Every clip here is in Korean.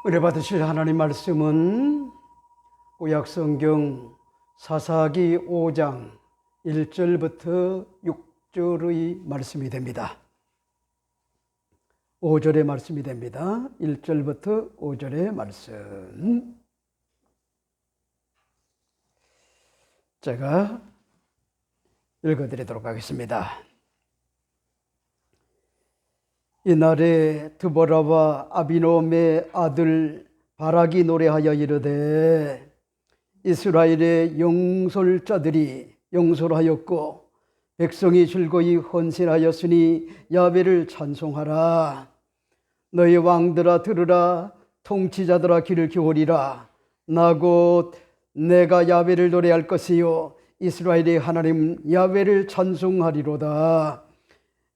은혜 받으실 하나님 말씀은 구약성경 사사기 5장 1절부터 6절의 말씀이 됩니다. 5절의 말씀이 됩니다. 1절부터 5절의 말씀. 제가 읽어드리도록 하겠습니다. 이날에 드보라와 아비노함의 아들 바락이 노래하여 이르되 이스라엘의 영솔자들이 영솔하였고 백성이 즐거이 헌신하였으니 야훼를 찬송하라. 너희 왕들아 들으라. 통치자들아 귀를 기울이라. 나 곧 내가 야훼를 노래할 것이요 이스라엘의 하나님 야훼를 찬송하리로다.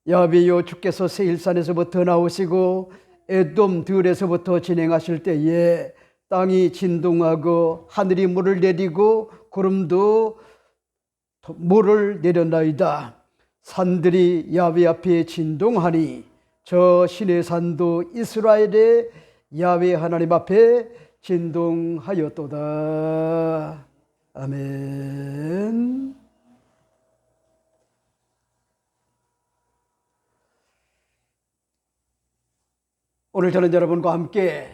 야훼여, 주께서 세일산에서부터 나오시고 에돔 들에서부터 진행하실 때에 땅이 진동하고 하늘이 물을 내리고 구름도 물을 내렸나이다. 산들이 야훼 앞에 진동하니 저 신의 산도 이스라엘의 야훼 하나님 앞에 진동하였도다. 아멘. 오늘 저는 여러분과 함께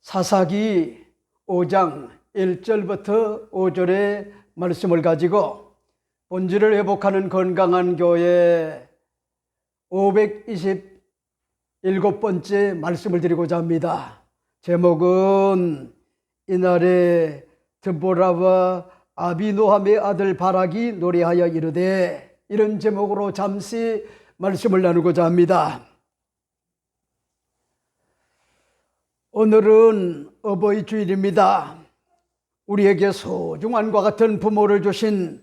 사사기 5장 1절부터 5절의 말씀을 가지고 본질을 회복하는 건강한 교회 527번째 말씀을 드리고자 합니다. 제목은 이날에 드보라와 아비노함의 아들 바락이 노래하여 이르되, 이런 제목으로 잠시 말씀을 나누고자 합니다. 오늘은 어버이 주일입니다. 우리에게 소중한 것 같은 부모를 주신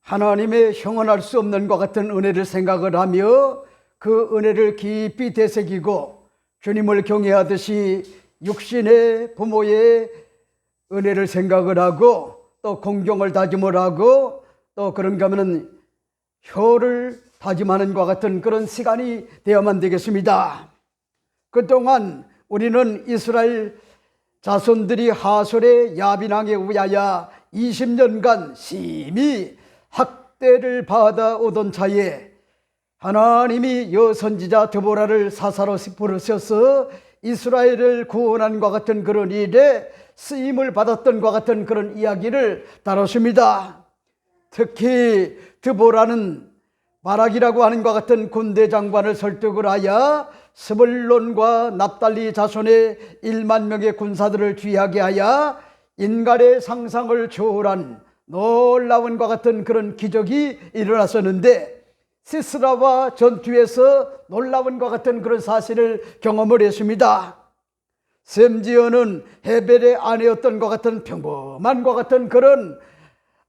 하나님의 형언할 수 없는 것 같은 은혜를 생각을 하며 그 은혜를 깊이 되새기고 주님을 경외하듯이 육신의 부모의 은혜를 생각을 하고 또 공경을 다짐을 하고 또 그런가 하면 혀를 다짐하는 것 같은 그런 시간이 되어야만 되겠습니다. 그동안 우리는 이스라엘 자손들이 하솔의 야빈왕에 의하여 20년간 심히 학대를 받아오던 차에 하나님이 여선지자 드보라를 사사로 부르셔서 이스라엘을 구원한 것 같은 그런 일에 쓰임을 받았던 것 같은 그런 이야기를 다뤘습니다. 특히 드보라는 바락이라고 하는 것 같은 군대 장관을 설득을 하여 스불론과 납달리 자손의 1만 명의 군사들을 귀하게 하여 인간의 상상을 초월한 놀라운 것 같은 그런 기적이 일어났었는데, 시스라와 전투에서 놀라운 것 같은 그런 사실을 경험을 했습니다. 심지어는 헤벨의 아내였던 것 같은 평범한 것 같은 그런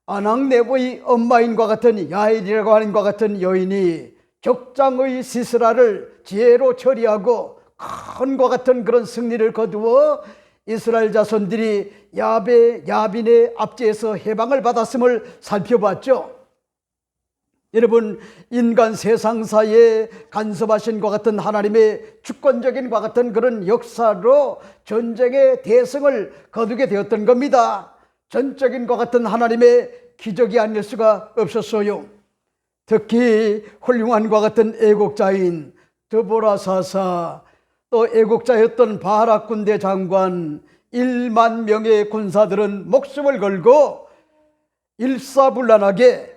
아낙네보의 엄마인 것 같은 야엘이라고 하는 것 같은 여인이 족장의 시스라를 지혜로 처리하고 큰 것 같은 그런 승리를 거두어 이스라엘 자손들이 야빈의 압제에서 해방을 받았음을 살펴봤죠. 여러분, 인간 세상사에 간섭하신 것 같은 하나님의 주권적인 것 같은 그런 역사로 전쟁의 대승을 거두게 되었던 겁니다. 전적인 것 같은 하나님의 기적이 아닐 수가 없었어요. 특히 훌륭한 것 같은 애국자인 드보라 사사, 또 애국자였던 바락 군대 장관 1만 명의 군사들은 목숨을 걸고 일사불란하게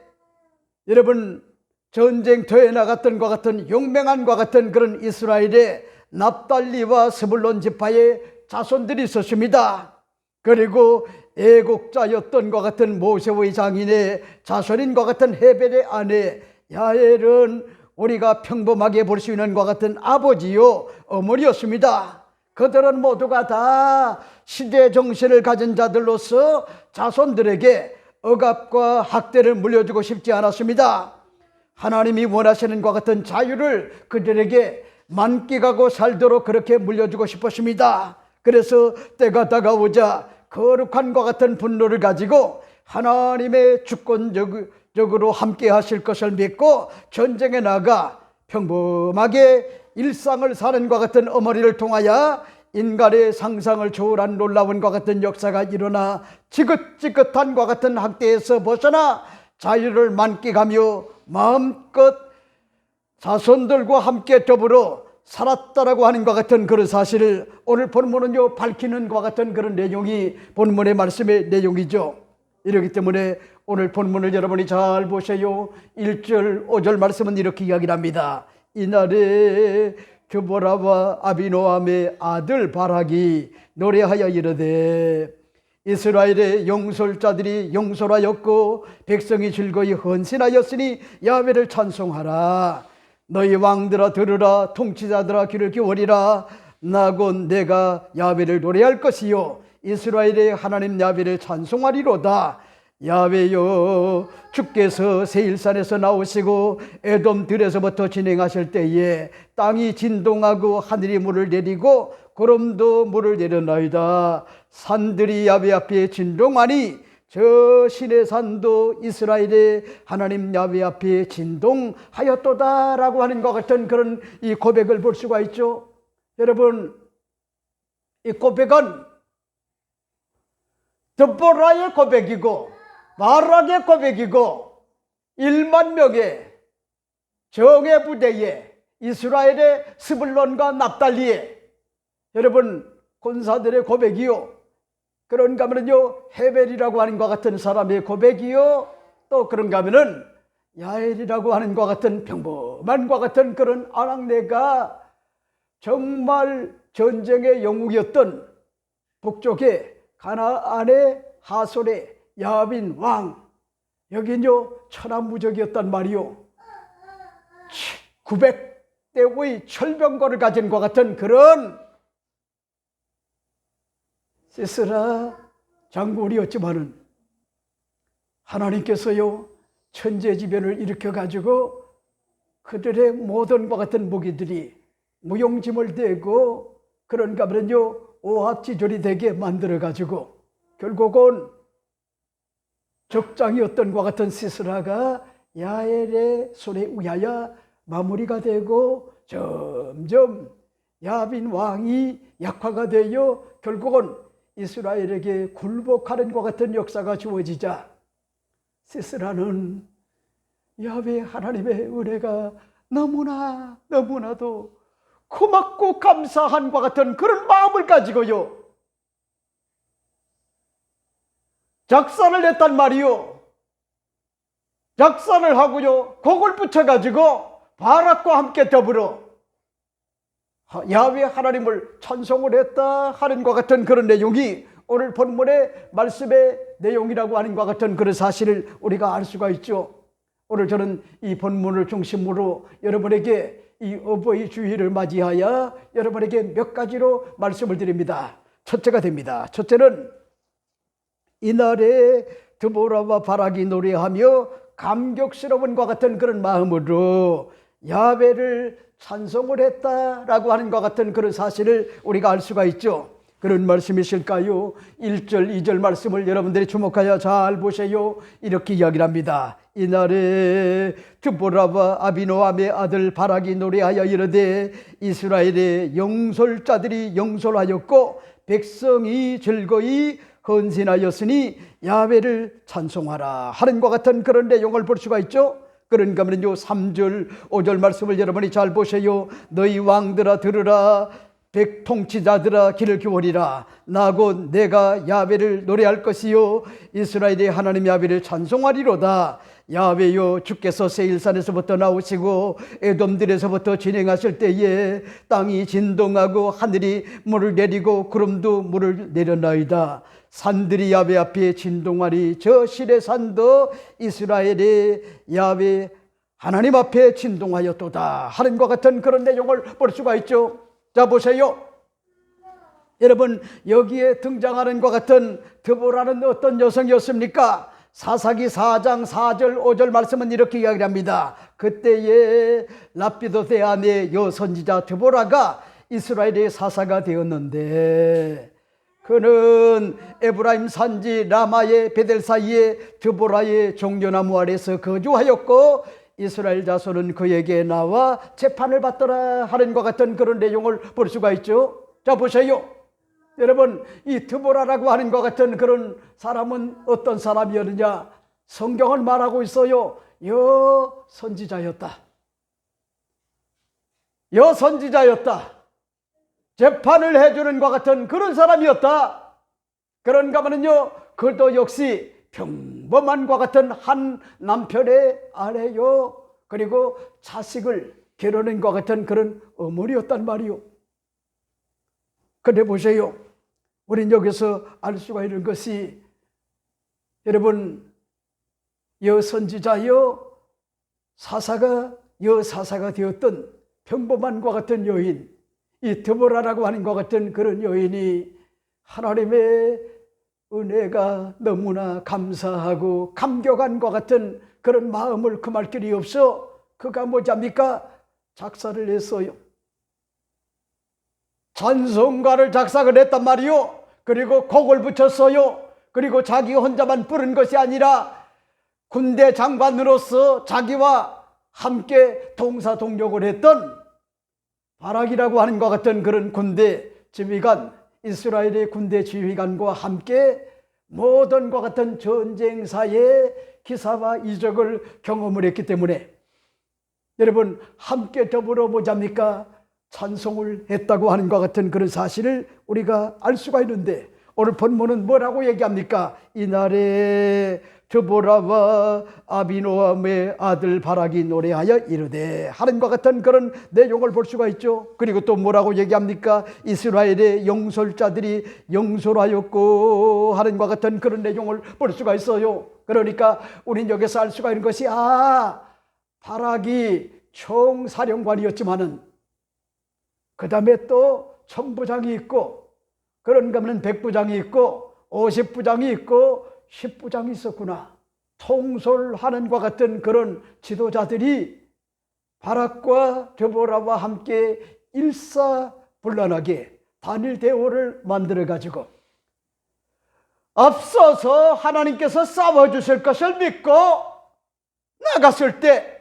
여러분 전쟁터에 나갔던 것 같은 용맹한 것 같은 그런 이스라엘의 납달리와 스불론 지파의 자손들이 있었습니다. 그리고 애국자였던 것 같은 모세의 장인의 자손인 것 같은 헤벨의 아내 야엘은 우리가 평범하게 볼 수 있는 것 같은 아버지요 어머니였습니다. 그들은 모두가 다 시대 정신을 가진 자들로서 자손들에게 억압과 학대를 물려주고 싶지 않았습니다. 하나님이 원하시는 것 같은 자유를 그들에게 만끽하고 살도록 그렇게 물려주고 싶었습니다. 그래서 때가 다가오자 거룩한 것 같은 분노를 가지고 하나님의 주권적으로 함께 하실 것을 믿고 전쟁에 나가 평범하게 일상을 사는 것 같은 어머니를 통하여 인간의 상상을 초월한 놀라운과 같은 역사가 일어나 지긋지긋한과 같은 학대에서 벗어나 자유를 만끽하며 마음껏 자손들과 함께 더불어 살았다라고 하는 것 같은 그런 사실을 오늘 본문은요 밝히는 것 같은 그런 내용이 본문의 말씀의 내용이죠. 이렇기 때문에 오늘 본문을 여러분이 잘 보세요. 1절 5절 말씀은 이렇게 이야기를 합니다. 이날에 드보라와 아비노함의 아들 바락이 노래하여 이르되 이스라엘의 용솔자들이 용솔하였고 백성이 즐거이 헌신하였으니 야훼를 찬송하라. 너희 왕들아 들으라. 통치자들아 귀를 기울이라. 나곧 내가 야훼를 노래할 것이요 이스라엘의 하나님 야훼를 찬송하리로다. 야훼여 주께서 세일산에서 나오시고 에돔 들에서부터 진행하실 때에 땅이 진동하고 하늘이 물을 내리고 구름도 물을 내려나이다. 산들이 야훼 앞에 진동하니 저 신의 산도 이스라엘의 하나님 야훼 앞에 진동하였도다 라고 하는 것 같은 그런 이 고백을 볼 수가 있죠. 여러분, 이 고백은 드보라의 고백이고 바락의 고백이고 1만 명의 정예 부대에 이스라엘의 스불론과 납달리에 여러분 군사들의 고백이요, 그런가 하면요 헤벨이라고 하는 것 같은 사람의 고백이요, 또 그런가 하면은 야엘이라고 하는 것 같은 평범한 것 같은 그런 아낙네가 정말 전쟁의 영웅이었던 북쪽의 가나안의 하솔의 야빈 왕, 여긴요 천하무적이었단 말이요 900대의 철병거를 가진 것 같은 그런 시스라 장군이었지만은 하나님께서요 천재지변을 일으켜가지고 그들의 모든 것 같은 무기들이 무용짐을 대고 그런가 하면요 오합지졸이 되게 만들어가지고 결국은 적장이었던 것 같은 시스라가 야엘의 손에 의하여 마무리가 되고 점점 야빈 왕이 약화가 되어 결국은 이스라엘에게 굴복하는 것 같은 역사가 주어지자 시스라는 야훼 하나님의 은혜가 너무나도 고맙고 감사한 것 같은 그런 마음을 가지고요 작사를 냈단 말이요. 작사를 하고요 곡을 붙여가지고 바락과 함께 더불어 야훼 하나님을 찬송을 했다 하는 것 같은 그런 내용이 오늘 본문의 말씀의 내용이라고 하는 것 같은 그런 사실을 우리가 알 수가 있죠. 오늘 저는 이 본문을 중심으로 여러분에게 이 어버이 주일을 맞이하여 여러분에게 몇 가지로 말씀을 드립니다. 첫째가 됩니다. 첫째는 이날에 드보라와 바락이 노래하며 감격스러운 것 같은 그런 마음으로 야훼를 찬송을 했다라고 하는 것 같은 그런 사실을 우리가 알 수가 있죠. 그런 말씀이실까요? 1절 2절 말씀을 여러분들이 주목하여 잘 보세요. 이렇게 이야기를 합니다. 이날에 드보라와 아비노함의 아들 바락이 노래하여 이르되 이스라엘의 영솔자들이 영솔하였고 백성이 즐거이 헌신하였으니 야훼를 찬송하라 하는 것 같은 그런 내용을 볼 수가 있죠. 그런가 하면요 3절 5절 말씀을 여러분이 잘 보세요. 너희 왕들아 들으라. 백통치자들아 귀를 기울이라. 나 곧 내가 야훼를 노래할 것이요 이스라엘의 하나님 야훼를 찬송하리로다. 야훼여 주께서 세일산에서부터 나오시고 에돔들에서부터 진행하실 때에 땅이 진동하고 하늘이 물을 내리고 구름도 물을 내려나이다. 산들이 야훼 앞에 진동하리 저 신의 산도 이스라엘의 야훼 하나님 앞에 진동하였도다 하는 것 같은 그런 내용을 볼 수가 있죠. 자 보세요. 여러분 여기에 등장하는 것 같은 드보라는 어떤 여성이었습니까? 사사기 4장 4절 5절 말씀은 이렇게 이야기합니다. 그때에 라피도세 아내 여선지자 드보라가 이스라엘의 사사가 되었는데 그는 에브라임 산지 라마의 베델 사이에 드보라의 종려나무 아래서 거주하였고 이스라엘 자손은 그에게 나와 재판을 받더라 하는 것 같은 그런 내용을 볼 수가 있죠. 자 보세요. 여러분, 이 드보라라고 하는 것 같은 그런 사람은 어떤 사람이었느냐? 성경을 말하고 있어요. 여선지자였다. 여선지자였다. 재판을 해주는 것 같은 그런 사람이었다. 그런가 하면요, 그도 역시 평범한 것 같은 한 남편의 아내요, 그리고 자식을 기르는 것 같은 그런 어머니였단 말이요. 근데 보세요, 우린 여기서 알 수가 있는 것이, 여러분, 여선지자여 여사사가 되었던 평범한 것 같은 여인, 이 드보라라고 하는 것 같은 그런 여인이 하나님의 은혜가 너무나 감사하고 감격한 것 같은 그런 마음을 금할 길이 없어 그가 뭐잡니까? 작사를 했어요. 찬송가를 작사를 했단 말이요. 그리고 곡을 붙였어요. 그리고 자기 혼자만 부른 것이 아니라 군대 장관으로서 자기와 함께 동사동력을 했던 바락이라고 하는 것 같은 그런 군대 지휘관, 이스라엘의 군대 지휘관과 함께 모든 것 같은 전쟁사의 기사와 이적을 경험을 했기 때문에 여러분, 함께 더불어 뭐잡니까? 찬송을 했다고 하는 것 같은 그런 사실을 우리가 알 수가 있는데, 오늘 본문은 뭐라고 얘기합니까? 이날에 드보라와 아비노함의 아들 바락이 노래하여 이르되 하는 것 같은 그런 내용을 볼 수가 있죠. 그리고 또 뭐라고 얘기합니까? 이스라엘의 영솔자들이 영솔하였고 하는 것 같은 그런 내용을 볼 수가 있어요. 그러니까 우린 여기서 알 수가 있는 것이, 바락이 총사령관이었지만은 그 다음에 또 천부장이 있고, 그런가 하면 백부장이 있고 50부장이 있고 10부장이 있었구나. 통솔하는 것 같은 그런 지도자들이 바락과 드보라와 함께 일사불란하게 단일 대오를 만들어가지고 앞서서 하나님께서 싸워주실 것을 믿고 나갔을 때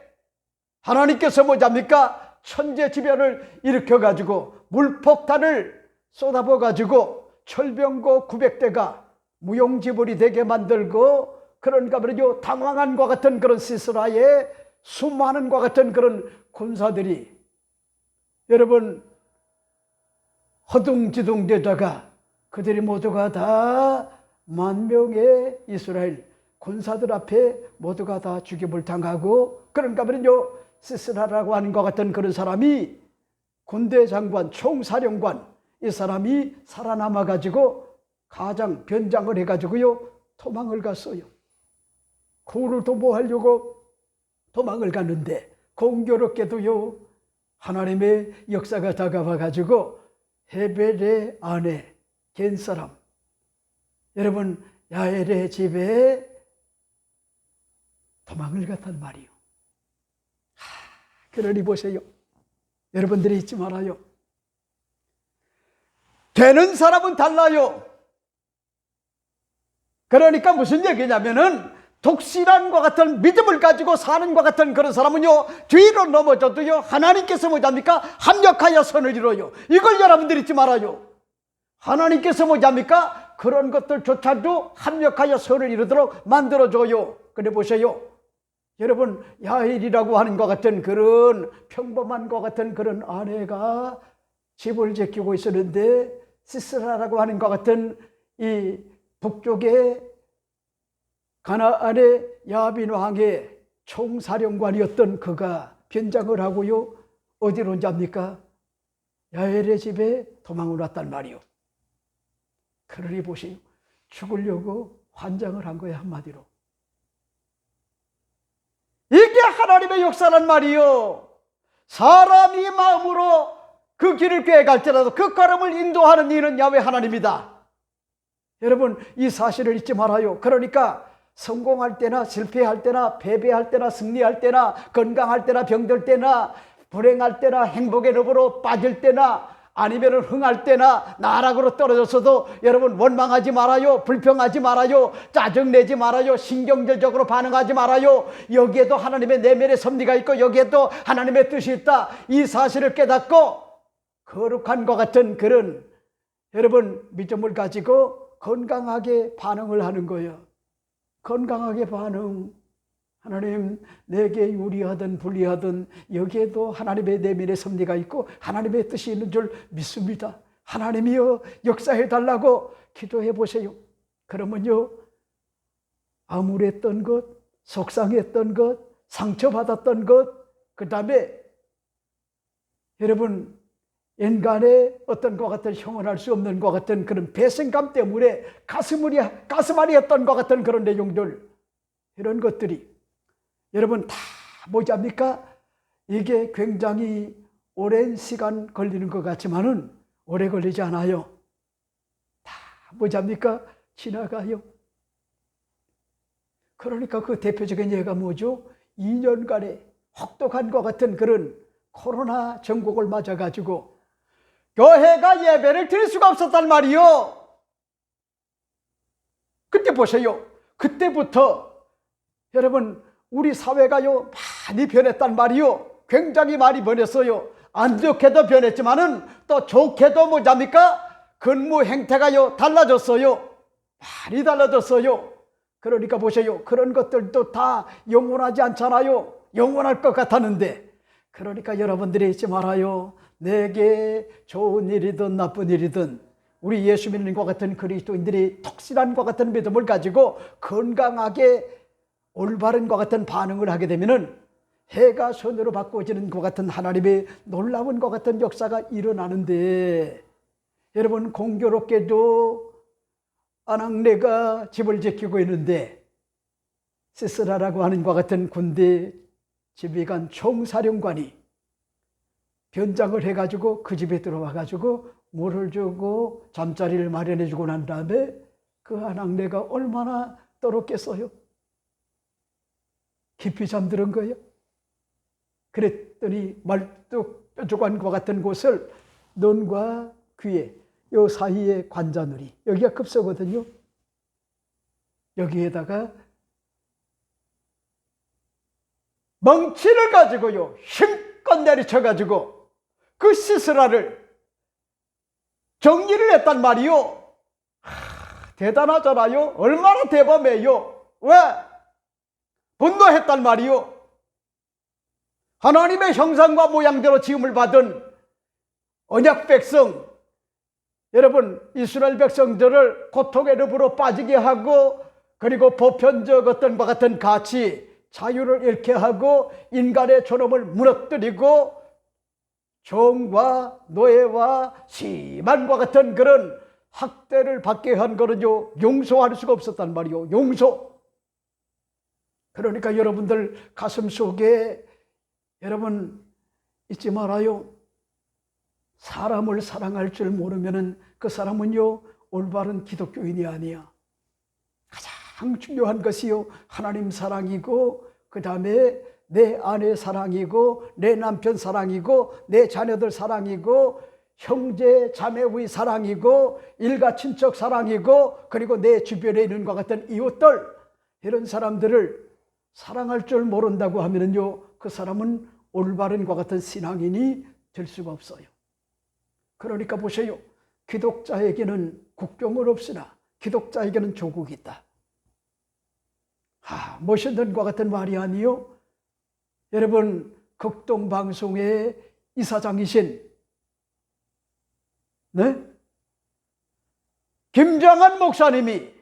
하나님께서 뭐잡니까? 천재지변을 일으켜가지고 물폭탄을 쏟아부어가지고 철병거 900대가 무용지물이 되게 만들고, 그런가 말이죠, 당황한 것 같은 그런 시스라의 수많은 것 같은 그런 군사들이 여러분 허둥지둥 되다가 그들이 모두가 다 10,000명의 이스라엘 군사들 앞에 모두가 다 죽임을 당하고, 그런가 말이죠, 시스라라고 하는 것 같은 그런 사람이 군대 장관, 총사령관, 이 사람이 살아남아 가지고 가장 변장을 해가지고요 도망을 갔어요. 그를 도모하려고 도망을 갔는데 공교롭게도요 하나님의 역사가 다가와 가지고 헤벨의 아내 겐 사람, 여러분 야엘의 집에 도망을 갔단 말이요. 그러니 보세요, 여러분들이 잊지 말아요. 되는 사람은 달라요. 그러니까 무슨 얘기냐면은 독실한과 같은 믿음을 가지고 사는 것 같은 그런 사람은요 뒤로 넘어져도요 하나님께서 뭐잡니까? 합력하여 선을 이뤄요. 이걸 여러분들이 잊지 말아요. 하나님께서 뭐잡니까? 그런 것들조차도 합력하여 선을 이루도록 만들어줘요. 근데 보세요, 여러분 야엘이라고 하는 것 같은 그런 평범한 것 같은 그런 아내가 집을 지키고 있었는데, 시스라라고 하는 것 같은 이 북쪽의 가나안의 야빈 왕의 총사령관이었던 그가 변장을 하고요 어디로 잡니까? 야엘의 집에 도망을 왔단 말이요. 그러니 보시오, 죽으려고 환장을 한 거야, 한마디로. 이게 하나님의 역사란 말이요. 사람이 마음으로 그 길을 꾀갈지라도 그 걸음을 인도하는 이는 야훼 하나님이다. 여러분 이 사실을 잊지 말아요. 그러니까 성공할 때나 실패할 때나 패배할 때나 승리할 때나 건강할 때나 병들 때나 불행할 때나 행복의 늪으로 빠질 때나 아니면 흥할 때나 나락으로 떨어졌어도 여러분 원망하지 말아요. 불평하지 말아요. 짜증내지 말아요. 신경질적으로 반응하지 말아요. 여기에도 하나님의 내면의 섭리가 있고 여기에도 하나님의 뜻이 있다. 이 사실을 깨닫고 거룩한 것 같은 그런 여러분 믿음을 가지고 건강하게 반응을 하는 거예요. 건강하게 반응. 하나님 내게 유리하든 불리하든 여기에도 하나님의 내면의 섭리가 있고 하나님의 뜻이 있는 줄 믿습니다. 하나님이여 역사해 달라고 기도해 보세요. 그러면요, 암울했던 것, 속상했던 것, 상처받았던 것, 그 다음에 여러분 인간의 어떤 것 같은 형언할 수 없는 것 같은 그런 배신감 때문에 가슴 앓이 했던 것 같은 그런 내용들, 이런 것들이 여러분 다 뭐랍니까? 이게 굉장히 오랜 시간 걸리는 것 같지만은 오래 걸리지 않아요. 다 뭐랍니까? 지나가요. 그러니까 그 대표적인 예가 뭐죠? 2년간의 혹독한 것 같은 그런 코로나 전국을 맞아가지고 교회가 예배를 드릴 수가 없었단 말이요. 그때 보세요. 그때부터 여러분 우리 사회가요 많이 변했단 말이요. 굉장히 많이 변했어요. 안 좋게도 변했지만은 또 좋게도 뭐랍니까? 근무 행태가요 달라졌어요. 많이 달라졌어요. 그러니까 보세요. 그런 것들도 다 영원하지 않잖아요. 영원할 것 같았는데, 그러니까 여러분들이 잊지 말아요. 내게 좋은 일이든 나쁜 일이든 우리 예수 믿는 것 같은 그리스도인들이 톡실한 것 같은 믿음을 가지고 건강하게 올바른 것 같은 반응을 하게 되면은 해가 손으로 바꿔지는 것 같은 하나님의 놀라운 것 같은 역사가 일어나는데, 여러분 공교롭게도 아낙네가 집을 지키고 있는데 시스라라고 하는 것 같은 군대 지휘관 총사령관이 변장을 해가지고 그 집에 들어와가지고 물을 주고 잠자리를 마련해주고 난 다음에 그 아낙네가 얼마나 떨었겠어요? 깊이 잠드는 거예요. 그랬더니 말뚝뾰족한과 같은 곳을 눈과 귀에 요 사이에 관자놀이, 여기가 급소거든요. 여기에다가 멍치를 가지고요 힘껏 내리쳐가지고 그 시스라를 정리를 했단 말이요. 대단하잖아요. 얼마나 대범해요. 왜? 분노했단 말이요. 하나님의 형상과 모양대로 지음을 받은 언약 백성, 여러분 이스라엘 백성들을 고통의 늪으로 빠지게 하고, 그리고 보편적 어떤 것 같은 가치, 자유를 잃게 하고 인간의 존엄을 무너뜨리고 종과 노예와 심한과 같은 그런 학대를 받게 한 거는요 용서할 수가 없었단 말이요. 용서. 그러니까 여러분들 가슴 속에 여러분 잊지 말아요. 사람을 사랑할 줄 모르면은 그 사람은요 올바른 기독교인이 아니야. 가장 중요한 것이요 하나님 사랑이고, 그 다음에 내 아내 사랑이고, 내 남편 사랑이고, 내 자녀들 사랑이고, 형제 자매의 사랑이고, 일가 친척 사랑이고, 그리고 내 주변에 있는 것 같은 이웃들, 이런 사람들을 사랑할 줄 모른다고 하면은요 그 사람은 올바른 것 같은 신앙인이 될 수가 없어요. 그러니까 보세요. 기독자에게는 국경은 없으나 기독자에게는 조국이 있다. 멋있는 것 같은 말이 아니요. 여러분 극동방송의 이사장이신 김정한 목사님이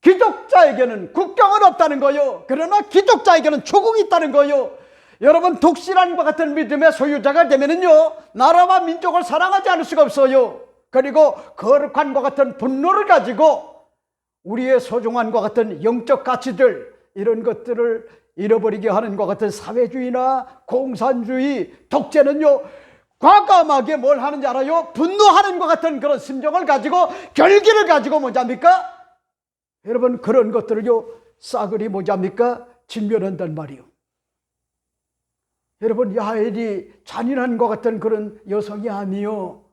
기독자에게는 국경은 없다는 거요. 그러나 기독자에게는 조국이 있다는 거요. 여러분 독실한과 같은 믿음의 소유자가 되면은요 나라와 민족을 사랑하지 않을 수가 없어요. 그리고 거룩한과 같은 분노를 가지고 우리의 소중한과 같은 영적 가치들, 이런 것들을 잃어버리게 하는 것 같은 사회주의나 공산주의, 독재는요 과감하게 뭘 하는지 알아요? 분노하는 것 같은 그런 심정을 가지고, 결기를 가지고 뭐잡니까? 여러분 그런 것들을요 싸그리 뭐잡니까? 진멸한단 말이요. 여러분 야엘이 잔인한 것 같은 그런 여성이 아니요,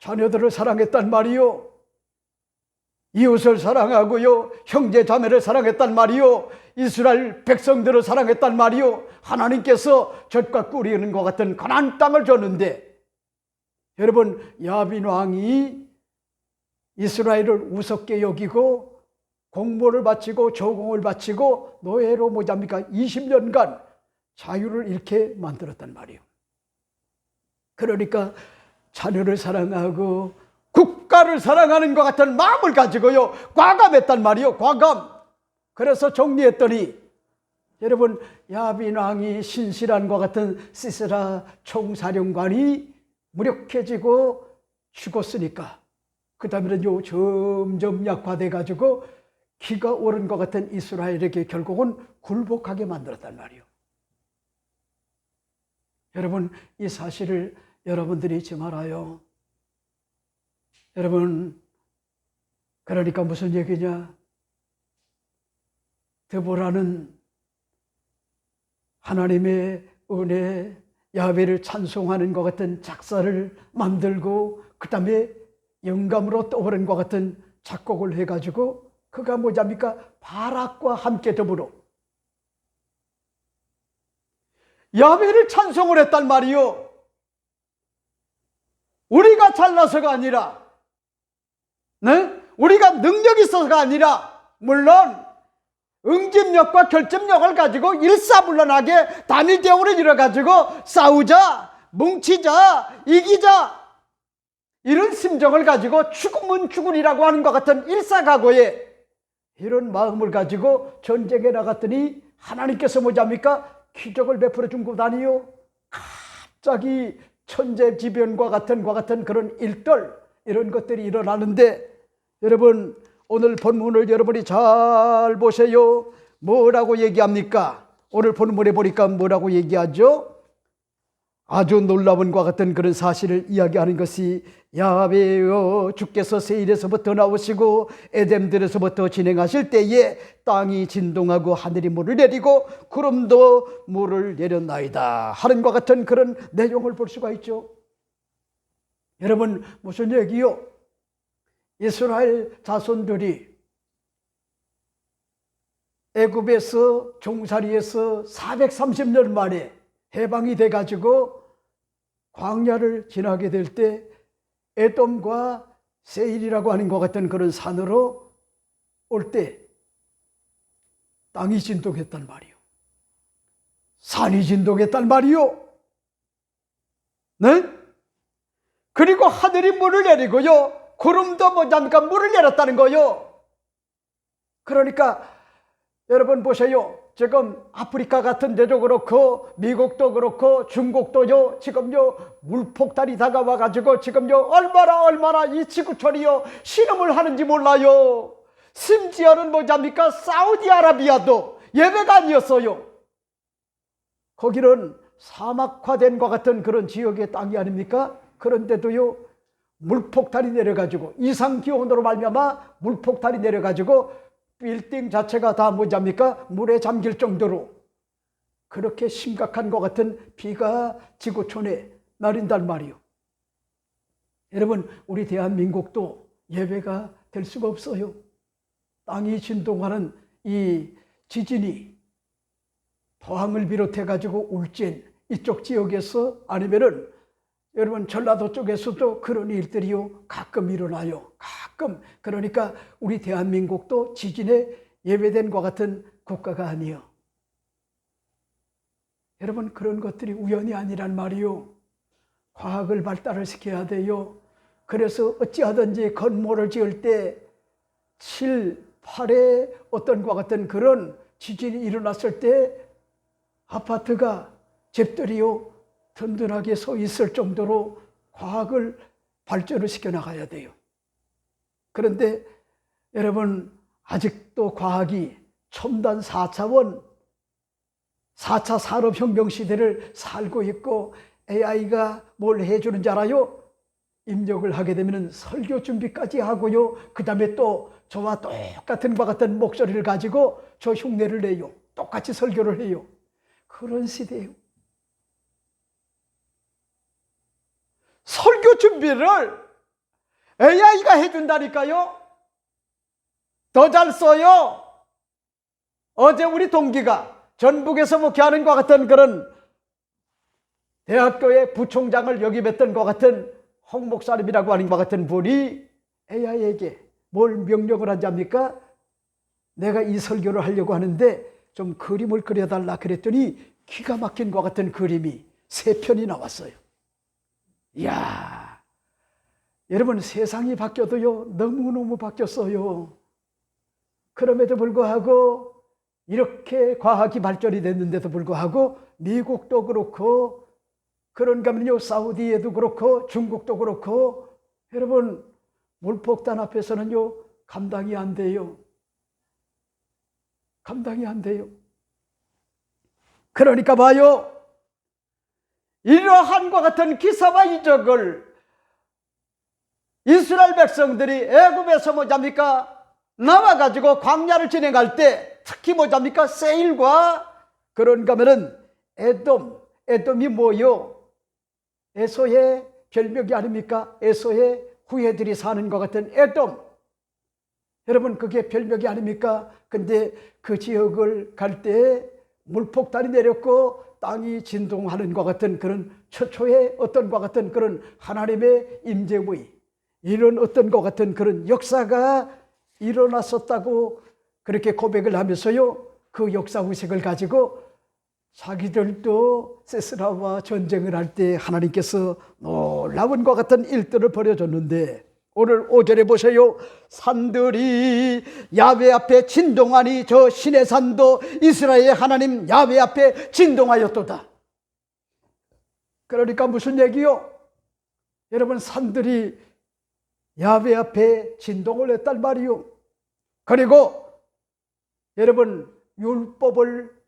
자녀들을 사랑했단 말이요, 이웃을 사랑하고요 형제 자매를 사랑했단 말이요, 이스라엘 백성들을 사랑했단 말이요. 하나님께서 젖과 꿀이 흐르는 것 같은 가나안 땅을 줬는데 여러분, 야빈 왕이 이스라엘을 우습게 여기고 공모를 바치고 조공을 바치고 노예로 뭐잡니까 20년간 자유를 잃게 만들었단 말이에요. 그러니까 자녀를 사랑하고 국가를 사랑하는 것 같은 마음을 가지고요 과감했단 말이에요. 과감. 그래서 정리했더니 여러분, 야빈 왕이 신실한과 같은 시스라 총사령관이 무력해지고 죽었으니까 그 다음에는요 점점 약화돼 가지고 기가 오른 것 같은 이스라엘에게 결국은 굴복하게 만들었단 말이에요. 여러분, 이 사실을 여러분들이 잊지 말아요. 여러분, 그러니까 무슨 얘기냐? 드보라는 하나님의 은혜, 야훼를 찬송하는 것 같은 작사를 만들고 그 다음에 영감으로 떠오른 것 같은 작곡을 해가지고 그가 뭐잡니까? 바락과 함께 더불어 야훼를 찬송을 했단 말이요. 우리가 잘나서가 아니라, 네? 우리가 능력이 있어서가 아니라, 물론 응집력과 결집력을 가지고 일사불란하게 단일대우를 이뤄가지고 싸우자, 뭉치자, 이기자, 이런 심정을 가지고 죽으면 죽으리라고 하는 것 같은 일사각오에 이런 마음을 가지고 전쟁에 나갔더니 하나님께서 뭐잡니까? 기적을 베풀어 준 것 아니요. 갑자기 천재지변과 같은 그런 일들, 이런 것들이 일어나는데, 여러분 오늘 본문을 여러분이 잘 보세요. 뭐라고 얘기합니까? 오늘 본문에 보니까 뭐라고 얘기하죠? 아주 놀라운 것 같은 그런 사실을 이야기하는 것이 야훼여 주께서 세일에서부터 나오시고 에덴들에서부터 진행하실 때에 땅이 진동하고 하늘이 물을 내리고 구름도 물을 내렸나이다 하는 것 같은 그런 내용을 볼 수가 있죠. 여러분, 무슨 얘기요? 이스라엘 자손들이 애굽에서 종살이에서 430년 만에 해방이 돼가지고 광야를 지나게 될 때 에돔과 세일이라고 하는 것 같은 그런 산으로 올 때 땅이 진동했단 말이요. 산이 진동했단 말이요. 네? 그리고 하늘이 물을 내리고요. 구름도 뭐냐니까 물을 내렸다는 거요. 그러니까 여러분 보세요. 지금 아프리카 같은 데도 그렇고 미국도 그렇고 중국도요 지금요 물폭탄이 다가와 가지고 지금요 얼마나 이 지구촌이요 신음을 하는지 몰라요. 심지어는 뭐잡니까? 사우디아라비아도 예외가 아니었어요. 거기는 사막화된 것 같은 그런 지역의 땅이 아닙니까? 그런데도요 물폭탄이 내려가지고 이상기온으로 말미암아 물폭탄이 내려가지고 빌딩 자체가 다 뭐잡니까? 물에 잠길 정도로 그렇게 심각한 것 같은 비가 지구촌에 내린단 말이요. 여러분, 우리 대한민국도 예외가 될 수가 없어요. 땅이 진동하는 이 지진이 포항을 비롯해 가지고 울진 이쪽 지역에서 아니면은 여러분 전라도 쪽에서도 그런 일들이요 가끔 일어나요. 가끔. 그러니까 우리 대한민국도 지진에 예외된 것 같은 국가가 아니요. 여러분, 그런 것들이 우연이 아니란 말이요. 과학을 발달을 시켜야 돼요. 그래서 어찌하든지 건물을 지을 때 7, 8에 어떤 것 같은 그런 지진이 일어났을 때 아파트가 집들이요 든든하게 서 있을 정도로 과학을 발전을 시켜 나가야 돼요. 그런데 여러분, 아직도 과학이 첨단 4차원 4차 산업혁명 시대를 살고 있고 AI가 뭘 해주는지 알아요? 입력을 하게 되면 설교 준비까지 하고요. 그 다음에 또 저와 똑같은 바 같은 목소리를 가지고 저 흉내를 내요. 똑같이 설교를 해요. 그런 시대예요. 설교 준비를 AI가 해준다니까요. 더 잘 써요. 어제 우리 동기가 전북에서 목회하는 것 같은 그런 대학교의 부총장을 역임했던 것 같은 홍 목사님이라고 하는 것 같은 분이 에야에게 뭘 명령을 하지 합니까? 내가 이 설교를 하려고 하는데 좀 그림을 그려달라 그랬더니 기가 막힌 것 같은 그림이 3편이 나왔어요. 이야, 여러분 세상이 바뀌어도요 너무너무 바뀌었어요. 그럼에도 불구하고 이렇게 과학이 발전이 됐는데도 불구하고 미국도 그렇고 그런가 하면요 사우디에도 그렇고 중국도 그렇고 여러분 물폭탄 앞에서는요 감당이 안 돼요. 감당이 안 돼요. 그러니까 봐요. 이러한과 같은 기사와 이적을 이스라엘 백성들이 애굽에서 뭐잡니까? 나와가지고 광야를 진행할 때 특히 뭐잡니까? 세일과 그런가 하면은 에돔이 뭐요? 에서의 별명이 아닙니까? 에서의 후예들이 사는 것 같은 에돔. 여러분 그게 별명이 아닙니까? 근데 그 지역을 갈 때 물폭탄이 내렸고 땅이 진동하는 것 같은 그런 최초의 어떤 것 같은 그런 하나님의 임재의 이런 어떤 것 같은 그런 역사가 일어났었다고 그렇게 고백을 하면서요 그 역사 의식을 가지고 자기들도 세스라와 전쟁을 할 때 하나님께서 놀라운 것 같은 일들을 벌여줬는데 오늘 5절에 보세요. 산들이 야훼 앞에 진동하니 저 신의 산도 이스라엘의 하나님 야훼 앞에 진동하였도다. 그러니까 무슨 얘기요? 여러분 산들이 야훼 앞에 진동을 했단 말이요. 그리고 여러분 율법을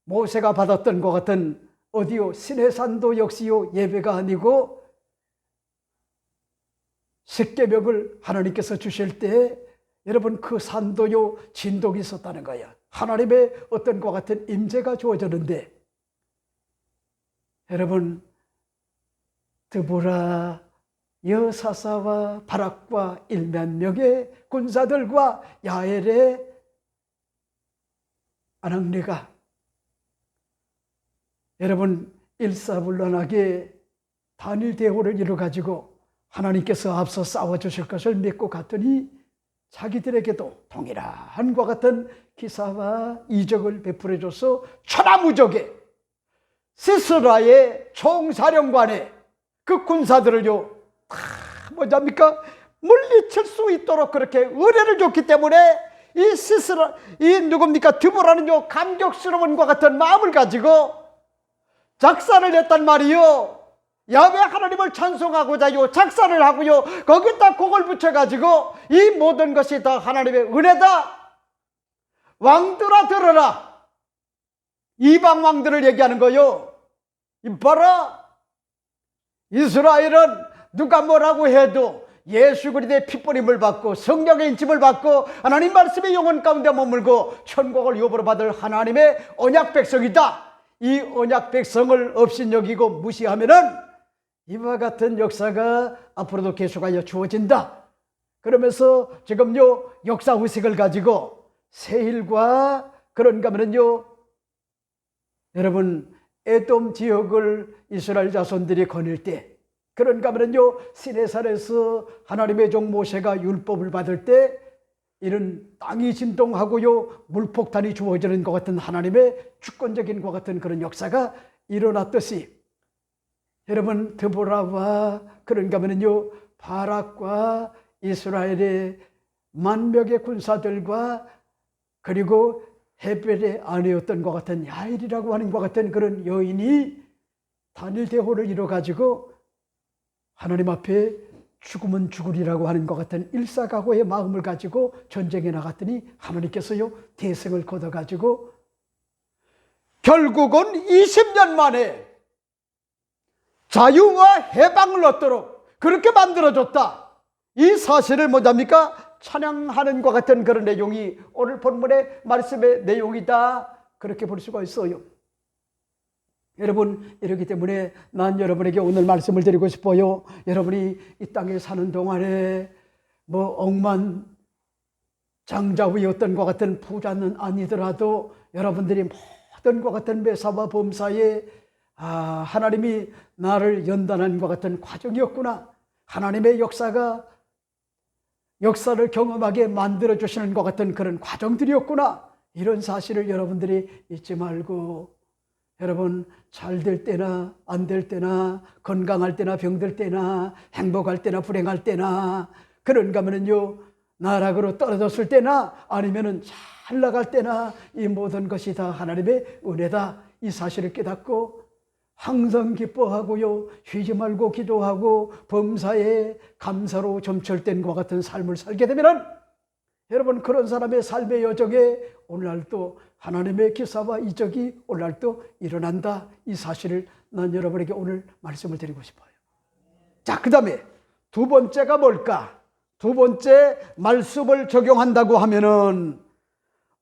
모세가 받았던 것 같은 어디요? 신의 산도 역시요 예배가 아니고 십계명을 하나님께서 주실 때 여러분 그 산도요 진동이 있었다는 거야. 하나님의 어떤 것 같은 임재가 주어졌는데 여러분 드보라 여사사와 바락과 1만명의 군사들과 야엘의 아낙네가 여러분 일사불란하게 단일 대오를 이루어가지고 하나님께서 앞서 싸워주실 것을 믿고 갔더니 자기들에게도 동일한 것 같은 기사와 이적을 베풀어줘서 천하무적에 시스라의 총사령관의 그 군사들을요 다 뭐잡니까 물리칠 수 있도록 그렇게 의뢰를 줬기 때문에 이 시스라 이 누굽니까 드보라는요 감격스러운 것 같은 마음을 가지고 작사를 했단 말이요. 야훼 하나님을 찬송하고자요 작사를 하고요 거기다 곡을 붙여가지고 이 모든 것이 다 하나님의 은혜다. 왕들아 들어라. 이방 왕들을 얘기하는 거요. 봐라 이스라엘은 누가 뭐라고 해도 예수 그리스도의 핏뿌림을 받고 성령의 인침을 받고 하나님 말씀의 영혼 가운데 머물고 천국을 유업으로 받을 하나님의 언약 백성이다. 이 언약 백성을 업신여기고 무시하면은 이와 같은 역사가 앞으로도 계속하여 주어진다. 그러면서 지금요 역사 의식을 가지고 세일과 그런가 하면요 여러분 에돔 지역을 이스라엘 자손들이 거닐 때 그런가 하면요 시내산에서 하나님의 종 모세가 율법을 받을 때 이런 땅이 진동하고요 물폭탄이 주어지는 것 같은 하나님의 주권적인 것 같은 그런 역사가 일어났듯이 여러분 드보라와 그런가 하면요 바락과 이스라엘의 만명의 군사들과 그리고 헤벨의 아내였던 것 같은 야엘이라고 하는 것 같은 그런 여인이 단일 대호를 이뤄가지고 하나님 앞에 죽으면 죽으리라고 하는 것 같은 일사각오의 마음을 가지고 전쟁에 나갔더니 하나님께서요 대승을 거둬가지고 결국은 20년 만에 자유와 해방을 얻도록 그렇게 만들어줬다. 이 사실을 뭐답니까? 찬양하는 것 같은 그런 내용이 오늘 본문의 말씀의 내용이다. 그렇게 볼 수가 있어요. 여러분 이렇기 때문에 난 여러분에게 오늘 말씀을 드리고 싶어요. 여러분이 이 땅에 사는 동안에 뭐 억만장자의 것 같은 부자는 아니더라도 여러분들이 모든 것 같은 매사와 범사에 하나님이 나를 연단한 것 같은 과정이었구나. 하나님의 역사를 경험하게 만들어주시는 것 같은 그런 과정들이었구나. 이런 사실을 여러분들이 잊지 말고, 여러분 잘 될 때나 안 될 때나, 건강할 때나 병들 때나, 행복할 때나 불행할 때나, 그런가 하면요 나락으로 떨어졌을 때나 아니면은 잘 나갈 때나, 이 모든 것이 다 하나님의 은혜다, 이 사실을 깨닫고 항상 기뻐하고요, 쉬지 말고 기도하고 범사에 감사로 점철된 것 같은 삶을 살게 되면은, 여러분 그런 사람의 삶의 여정에 오늘날도 하나님의 기사와 이적이 오늘날도 일어난다, 이 사실을 난 여러분에게 오늘 말씀을 드리고 싶어요. 자, 그 다음에 두 번째가 뭘까? 두 번째 말씀을 적용한다고 하면은,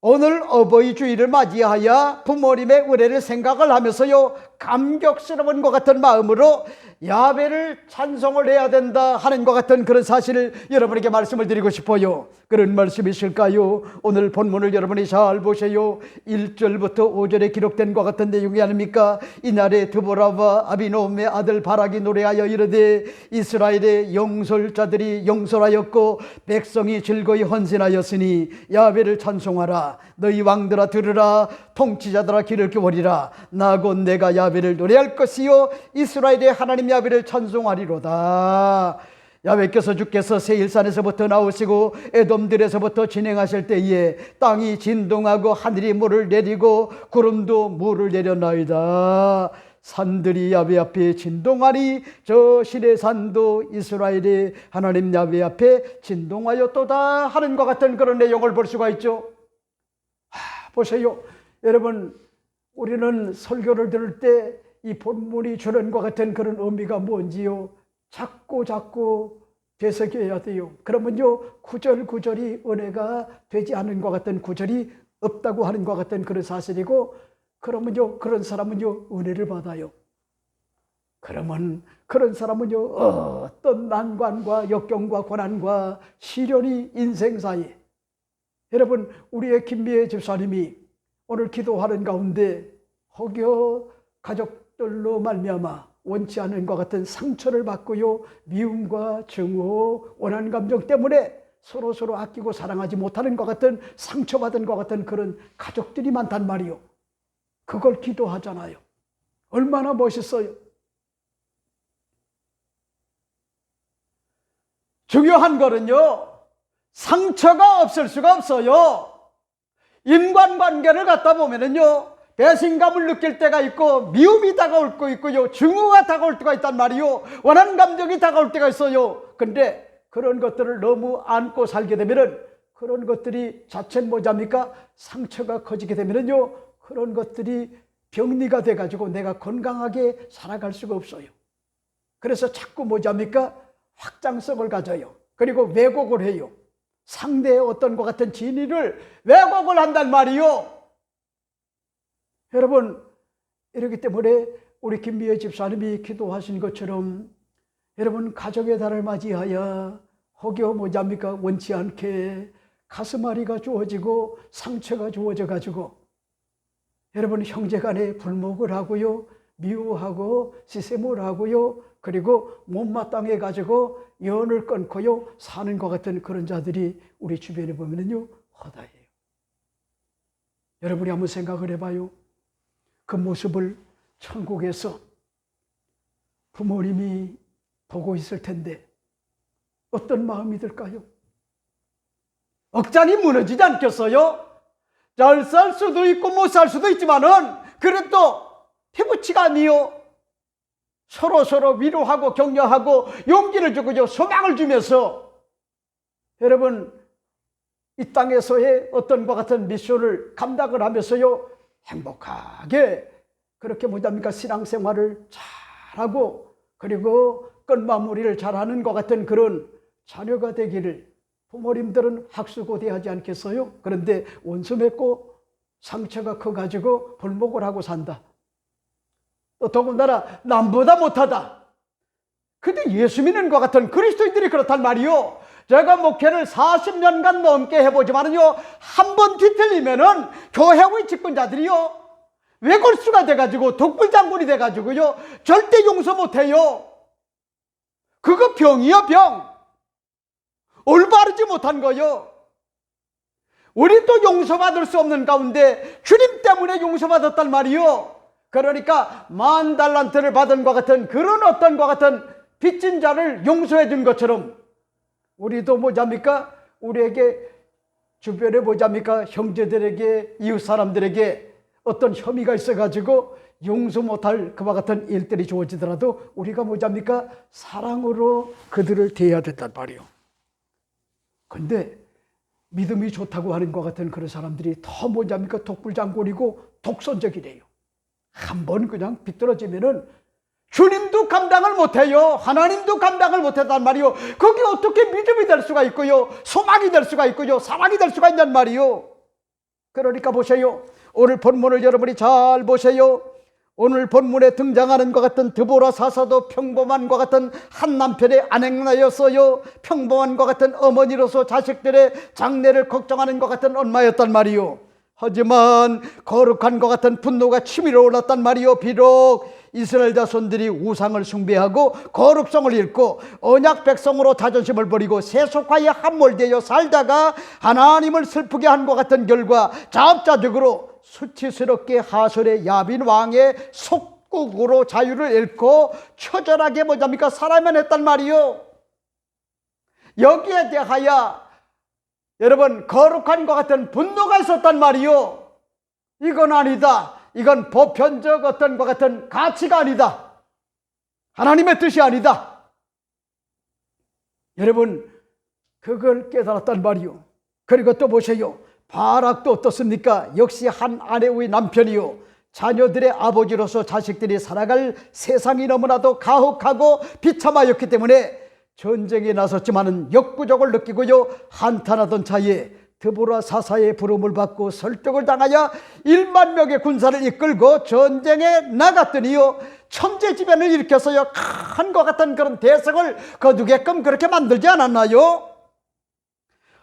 오늘 어버이 주일을 맞이하여 부모님의 은혜를 생각을 하면서요 감격스러운 것 같은 마음으로 야훼를 찬송을 해야 된다 하는 것 같은 그런 사실을 여러분에게 말씀을 드리고 싶어요. 그런 말씀이실까요? 오늘 본문을 여러분이 잘 보세요. 1절부터 5절에 기록된 것 같은 내용이 아닙니까? 이날에 드보라와 아비노함의 아들 바락이 노래하여 이르되, 이스라엘의 영솔자들이 영솔하였고 백성이 즐거이 헌신하였으니 야훼를 찬송하라. 너희 왕들아 들으라. 통치자들아 귀를 기울이라. 나 곧 내가 야훼를 노래할 것이요 이스라엘의 하나님 야훼를 찬송하리로다. 야훼께서 주께서 세일산에서부터 나오시고 에돔들에서부터 진행하실 때에 땅이 진동하고 하늘이 물을 내리고 구름도 물을 내렸나이다. 산들이 야훼 앞에 진동하니 저 시내산도 이스라엘의 하나님 야훼 앞에 진동하였도다 하는 것 같은 그런 내용을 볼 수가 있죠. 보세요. 여러분, 우리는 설교를 들을 때 이 본문이 주는 것 같은 그런 의미가 뭔지요 자꾸 되새겨야 돼요. 그러면요 구절구절이 은혜가 되지 않은 것 같은 구절이 없다고 하는 것 같은 그런 사실이고, 그러면요 그런 사람은요 은혜를 받아요. 그러면 그런 사람은요 어떤 난관과 역경과 고난과 시련이 인생사에, 여러분 우리의 김미애 집사님이 오늘 기도하는 가운데 혹여 가족들로 말미암아 원치 않은 것 같은 상처를 받고요 미움과 증오, 원한 감정 때문에 서로 아끼고 사랑하지 못하는 것 같은 상처받은 것 같은 그런 가족들이 많단 말이요. 그걸 기도하잖아요. 얼마나 멋있어요. 중요한 거는요 상처가 없을 수가 없어요. 인간관계를 갖다 보면은요 배신감을 느낄 때가 있고, 미움이 다가올 거 있고요, 증오가 다가올 때가 있단 말이요, 원하는 감정이 다가올 때가 있어요. 근데 그런 것들을 너무 안고 살게 되면은, 그런 것들이 자칫 뭐잡니까? 상처가 커지게 되면은요 그런 것들이 병리가 돼가지고 내가 건강하게 살아갈 수가 없어요. 그래서 자꾸 뭐잡니까? 확장성을 가져요. 그리고 왜곡을 해요. 상대의 어떤 것 같은 진위를 왜곡을 한단 말이요. 여러분, 이렇기 때문에 우리 김미애 집사님이 기도하신 것처럼, 여러분 가족의 달을 맞이하여 혹여 뭐잡니까? 원치 않게 가슴앓이가 주어지고 상처가 주어져 가지고 여러분 형제간에 불목을 하고요, 미워하고 시샘을 하고요, 그리고 못마땅해 가지고 연을 끊고요 사는 것 같은 그런 자들이 우리 주변에 보면은요 허다해요. 여러분이 한번 생각을 해봐요. 그 모습을 천국에서 부모님이 보고 있을 텐데 어떤 마음이 들까요? 억장이 무너지지 않겠어요? 잘 살 수도 있고 못 살 수도 있지만은 그래도 피부치가 아니요. 서로 위로하고 격려하고 용기를 주고요 소망을 주면서, 여러분 이 땅에서의 어떤 것 같은 미션을 감당을 하면서요 행복하게 그렇게 뭐답니까? 신앙생활을 잘하고 그리고 끝마무리를 잘하는 것 같은 그런 자녀가 되기를 부모님들은 학수고대하지 않겠어요? 그런데 원수 맺고 상처가 커가지고 불목을 하고 산다. 또 더군다나 남보다 못하다. 근데 예수 믿는 것 같은 그리스도인들이 그렇단 말이요. 제가 목회를 40년간 넘게 해보지만은요 한 번 뒤틀리면은 교회의 집권자들이요 외골수가 돼가지고 독불장군이 돼가지고요 절대 용서 못해요. 그거 병이야, 병. 올바르지 못한 거요. 우리도 용서받을 수 없는 가운데 주님 때문에 용서받았단 말이요. 그러니까 10,000달란트를 받은 것 같은 그런 어떤 것 같은 빚진 자를 용서해 준 것처럼 우리도 뭐잡니까? 우리에게 주변에 뭐잡니까? 형제들에게 이웃 사람들에게 어떤 혐의가 있어가지고 용서 못할 그와 같은 일들이 주어지더라도 우리가 뭐잡니까? 사랑으로 그들을 대해야 된단 말이에요. 근데 믿음이 좋다고 하는 것 같은 그런 사람들이 더 뭐잡니까? 독불장군이고 독선적이래요. 한번 그냥 비뚤어지면은 주님도 감당을 못해요. 하나님도 감당을 못했단 말이요. 그게 어떻게 믿음이 될 수가 있고요. 소망이 될 수가 있고요. 사랑이 될 수가 있냔 말이요. 그러니까 보세요. 오늘 본문을 여러분이 잘 보세요. 오늘 본문에 등장하는 것 같은 드보라 사사도 평범한 것 같은 한 남편의 아내였어요. 평범한 것 같은 어머니로서 자식들의 장래를 걱정하는 것 같은 엄마였단 말이요. 하지만 거룩한 것 같은 분노가 치밀어 올랐단 말이요. 비록 이스라엘 자손들이 우상을 숭배하고 거룩성을 잃고 언약 백성으로 자존심을 버리고 세속화에 함몰되어 살다가 하나님을 슬프게 한 것 같은 결과 자업자득으로 수치스럽게 하솔의 야빈 왕의 속국으로 자유를 잃고 처절하게 뭐잡니까? 살아야만 했단 말이요. 여기에 대하여 여러분 거룩한 것 같은 분노가 있었단 말이요. 이건 아니다. 이건 보편적 어떤 것 같은 가치가 아니다. 하나님의 뜻이 아니다. 여러분 그걸 깨달았단 말이요. 그리고 또 보세요. 바락도 어떻습니까? 역시 한 아내의 남편이요. 자녀들의 아버지로서 자식들이 살아갈 세상이 너무나도 가혹하고 비참하였기 때문에 전쟁에 나섰지만은 역부족을 느끼고요. 한탄하던 차에 드보라 사사의 부름을 받고 설득을 당하여 1만 명의 군사를 이끌고 전쟁에 나갔더니요. 천재지변을 일으켜서요. 큰 것 같은 그런 대성을 거두게끔 그렇게 만들지 않았나요?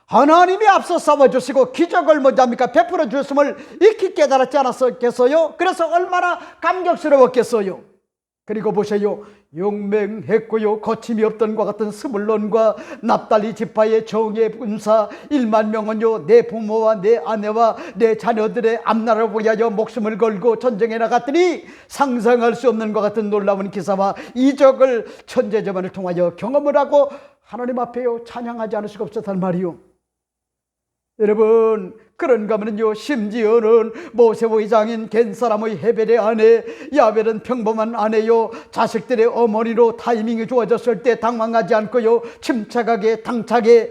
하나님이 앞서 싸워주시고 기적을 뭐합니까? 베풀어 주셨음을 익히 깨달았지 않았겠어요? 그래서 얼마나 감격스러웠겠어요? 그리고 보세요. 용맹했고요. 거침이 없던 것 같은 스불론과 납달리 지파의 정예 군사 1만 명은요. 내 부모와 내 아내와 내 자녀들의 앞나라를 위하여 목숨을 걸고 전쟁에 나갔더니 상상할 수 없는 것 같은 놀라운 기사와 이적을 천재지변을 통하여 경험을 하고 하나님 앞에요. 찬양하지 않을 수가 없었단 말이요. 여러분 그런가 하면요 심지어는 모세의 장인 겐사람의 헤벨의 아내 야벨은 평범한 아내요. 자식들의 어머니로 타이밍이 좋아졌을 때 당황하지 않고요 침착하게 당차게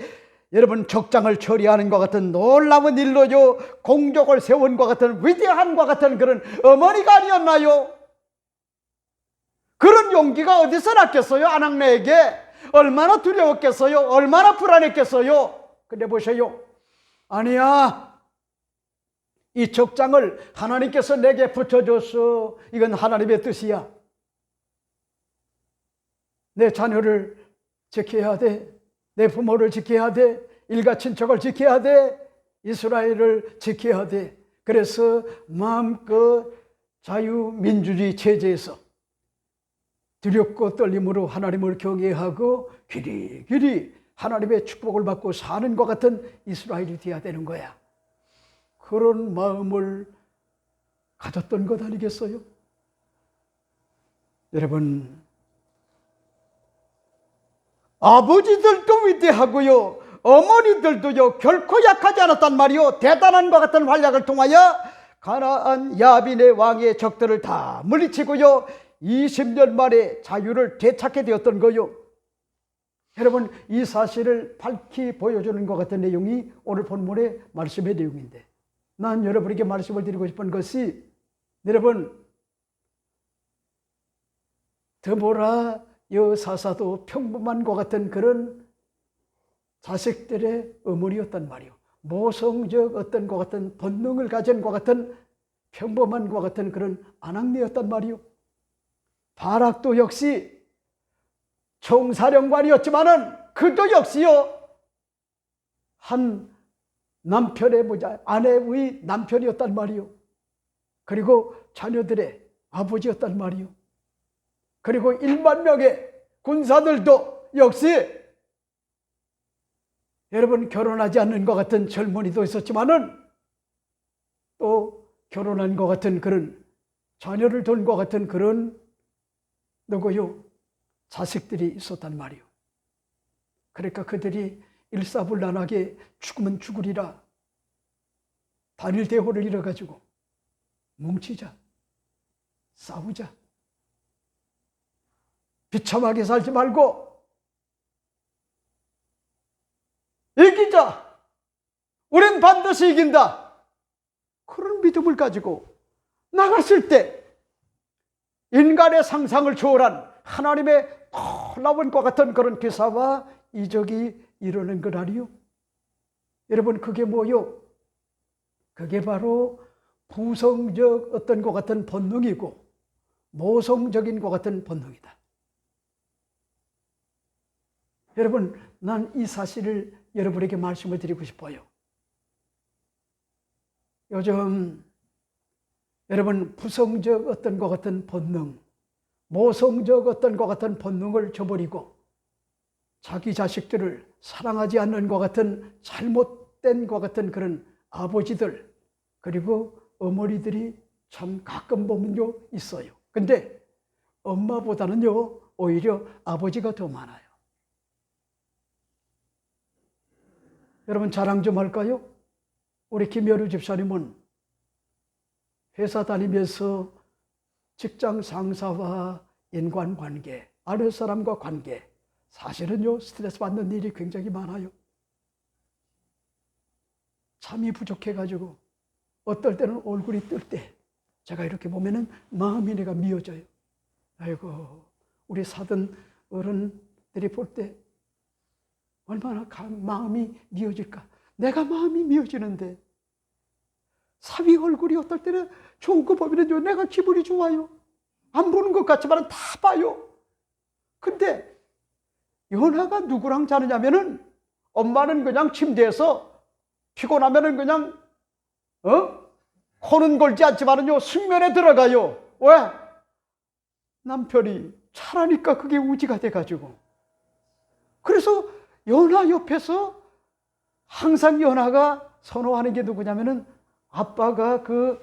여러분 적장을 처리하는 것 같은 놀라운 일로요 공적을 세운 것 같은 위대한 것 같은 그런 어머니가 아니었나요? 그런 용기가 어디서 났겠어요? 아낙네에게 얼마나 두려웠겠어요? 얼마나 불안했겠어요? 근데 보세요. 아니야. 이 적장을 하나님께서 내게 붙여줬어. 이건 하나님의 뜻이야. 내 자녀를 지켜야 돼. 내 부모를 지켜야 돼. 일가 친척을 지켜야 돼. 이스라엘을 지켜야 돼. 그래서 마음껏 자유민주주의 체제에서 두렵고 떨림으로 하나님을 경외하고 길이길이 하나님의 축복을 받고 사는 것 같은 이스라엘이 되어야 되는 거야. 그런 마음을 가졌던 것 아니겠어요? 여러분 아버지들도 위대하고요 어머니들도요 결코 약하지 않았단 말이요. 대단한 것 같은 활약을 통하여 가나안 야빈의 왕의 적들을 다 물리치고요 20년 만에 자유를 되찾게 되었던 거요. 여러분 이 사실을 밝히 보여주는 것 같은 내용이 오늘 본문의 말씀의 내용인데 난 여러분에게 말씀을 드리고 싶은 것이 여러분 드보라 여사사도 평범한 것 같은 그런 자식들의 어머니였단 말이요. 모성적 어떤 것 같은 본능을 가진 것 같은 평범한 것 같은 그런 아낙네였단 말이요. 바락도 역시 총사령관이었지만은 그도 역시요 한 남편의 아내의 남편이었단 말이요. 그리고 자녀들의 아버지였단 말이요. 그리고 1만 명의 군사들도 역시 여러분 결혼하지 않는 것 같은 젊은이도 있었지만은 또 결혼한 것 같은 그런 자녀를 둔 것 같은 그런 누구요? 자식들이 있었단 말이요. 그러니까 그들이 일사불란하게 죽으면 죽으리라 단일 대호를 이뤄가지고 뭉치자, 싸우자, 비참하게 살지 말고 이기자, 우린 반드시 이긴다, 그런 믿음을 가지고 나갔을 때 인간의 상상을 초월한 하나님의 놀라운 것 같은 그런 기사와 이적이 이루는 것 아니요? 여러분, 그게 뭐요? 그게 바로 부성적 어떤 것 같은 본능이고 모성적인 것 같은 본능이다. 여러분, 난 이 사실을 여러분에게 말씀을 드리고 싶어요. 요즘 여러분, 부성적 어떤 것 같은 본능, 모성적 어떤 것 같은 본능을 저버리고 자기 자식들을 사랑하지 않는 것 같은 잘못된 것 같은 그런 아버지들, 그리고 어머니들이 참 가끔 보면요 있어요. 근데 엄마보다는요 오히려 아버지가 더 많아요. 여러분, 자랑 좀 할까요? 우리 김여루 집사님은 회사 다니면서 직장 상사와 인간관계, 아는 사람과 관계, 사실은요 스트레스 받는 일이 굉장히 많아요. 잠이 부족해가지고 어떨 때는 얼굴이 뜰 때 제가 이렇게 보면은 마음이 내가 미어져요. 아이고, 우리 사돈 어른들이 볼 때 얼마나 마음이 미어질까. 내가 마음이 미어지는데 사위 얼굴이 어떨 때는 좋은 거 보면은요 내가 기분이 좋아요. 안 보는 것 같지만 다 봐요. 근데 연하가 누구랑 자느냐면은 엄마는 그냥 침대에서 피곤하면은 그냥 코는 골지 않지만은요 숙면에 들어가요. 왜? 남편이 차라니까 그게 우지가 돼가지고. 그래서 연하 옆에서 항상 연하가 선호하는 게 누구냐면은 아빠가 그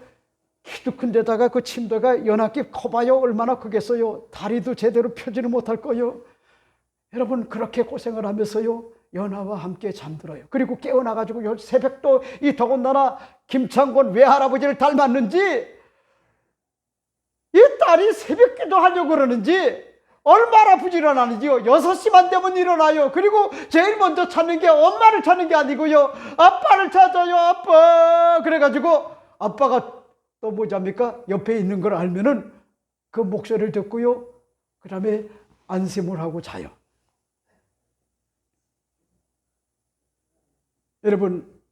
키도 큰 데다가 그 침대가 연하께 커봐요 얼마나 크겠어요. 다리도 제대로 펴지는 못할 거요. 여러분, 그렇게 고생을 하면서요 연하와 함께 잠들어요. 그리고 깨어나가지고 새벽도 이 더군다나 김창곤 외할아버지를 닮았는지 이 딸이 새벽 기도하려고 그러는지 얼마나 부지런하는지요. 6시만 되면 일어나요. 그리고 제일 먼저 찾는 게 엄마를 찾는 게 아니고요 아빠를 찾아요. 아빠. 그래가지고 아빠가 또 뭐잡니까? 옆에 있는 걸 알면은 그 목소리를 듣고요 그 다음에 안심을 하고 자요. 여러분,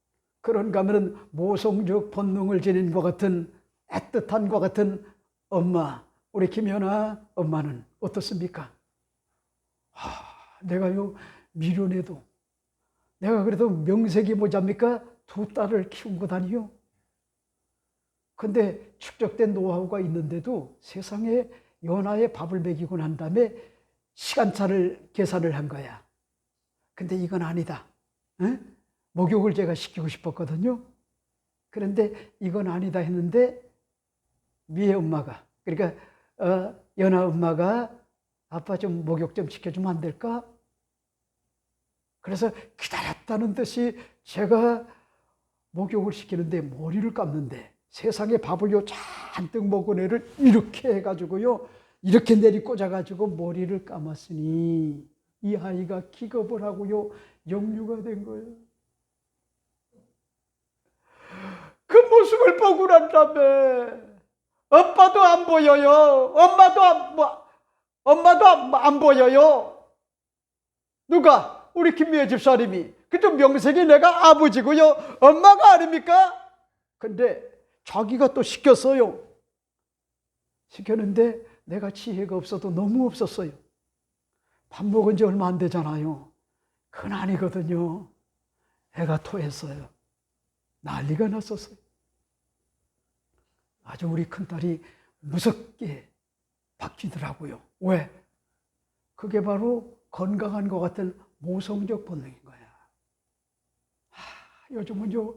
그런가 하면은 모성적 본능을 지닌 것 같은 애틋한 것 같은 엄마, 우리 김연아 엄마는 어떻습니까? 내가요 미련해도 내가 그래도 명색이 뭐잡니까? 2딸을 키운 것 아니요. 근데 축적된 노하우가 있는데도 세상에 연하에 밥을 먹이고 난 다음에 시간차를 계산을 한 거야. 근데 이건 아니다. 응? 목욕을 제가 시키고 싶었거든요. 그런데 이건 아니다 했는데 미애 엄마가, 그러니까 연하 엄마가 아빠 좀 목욕 좀 시켜주면 안 될까? 그래서 기다렸다는 듯이 제가 목욕을 시키는데 머리를 감는데 세상에 밥을요 잔뜩 먹은 애를 이렇게 해가지고요 이렇게 내리꽂아가지고 머리를 감았으니 이 아이가 기겁을 하고요 역류가 된 거예요. 그 모습을 보고 난 다음에 아빠도 안 보여요. 엄마도 안 보여요. 누가? 우리 김미애 집사님이. 그때 명색이 내가 아버지고요 엄마가 아닙니까? 근데 자기가 또 시켰어요. 시켰는데 내가 지혜가 없어도 너무 없었어요. 밥 먹은 지 얼마 안 되잖아요. 그건 아니거든요. 애가 토했어요. 난리가 났었어요. 아주 우리 큰딸이 무섭게 바뀌더라고요. 왜? 그게 바로 건강한 것 같은 모성적 본능인 거야. 요즘은요,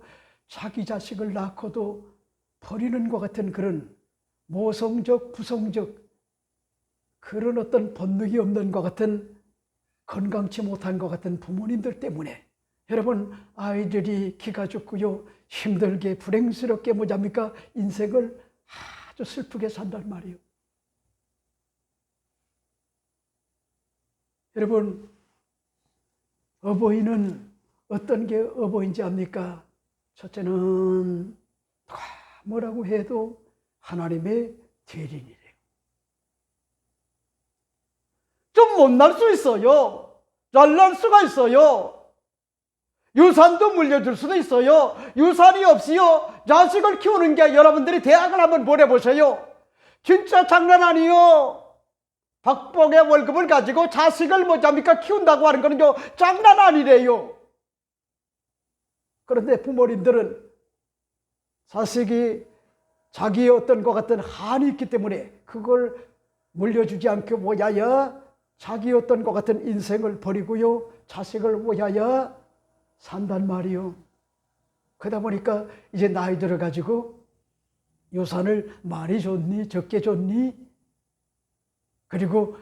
자기 자식을 낳고도 버리는 것 같은 그런 모성적, 부성적 그런 어떤 본능이 없는 것 같은, 건강치 못한 것 같은 부모님들 때문에 여러분, 아이들이 기가 죽고요, 힘들게 불행스럽게 뭐잡니까? 인생을 아주 슬프게 산단 말이에요. 여러분, 어버이는 어떤 게 어버이인지 압니까? 첫째는 누가 뭐라고 해도 하나님의 대리인이래요. 좀 못날 수 있어요. 잘날 수가 있어요. 유산도 물려줄 수도 있어요. 유산이 없이요, 자식을 키우는 게, 여러분들이 대학을 한번 보내보세요. 진짜 장난 아니요. 박봉의 월급을 가지고 자식을 뭐잡니까? 키운다고 하는 거는요, 장난 아니래요. 그런데 부모님들은 자식이 자기의 어떤 것 같은 한이 있기 때문에 그걸 물려주지 않고 뭐야야 자기 어떤 것 같은 인생을 버리고요, 자식을 뭐야야 산단 말이요. 그러다 보니까 이제 나이 들어가지고 유산을 많이 줬니 적게 줬니, 그리고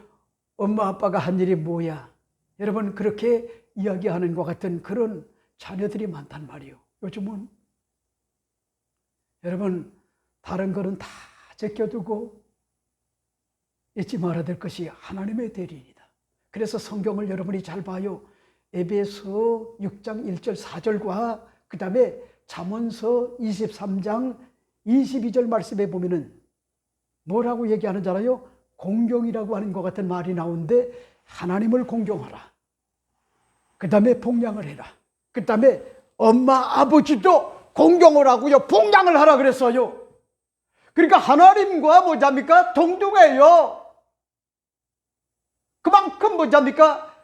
엄마 아빠가 한 일이 뭐야, 여러분 그렇게 이야기하는 것 같은 그런 자녀들이 많단 말이요. 요즘은 여러분, 다른 거는 다 제껴두고 잊지 말아야 될 것이 하나님의 대리인이다. 그래서 성경을 여러분이 잘 봐요. 에베소 6장 1절 4절과 그 다음에 잠언서 23장 22절 말씀에 보면은 뭐라고 얘기하는 줄 알아요? 공경이라고 하는 것 같은 말이 나오는데, 하나님을 공경하라, 그 다음에 봉양을 해라, 그 다음에 엄마 아버지도 공경을 하고요, 봉양을 하라 그랬어요. 그러니까 하나님과 뭐잡니까? 동등해요. 그만큼 뭐잡니까?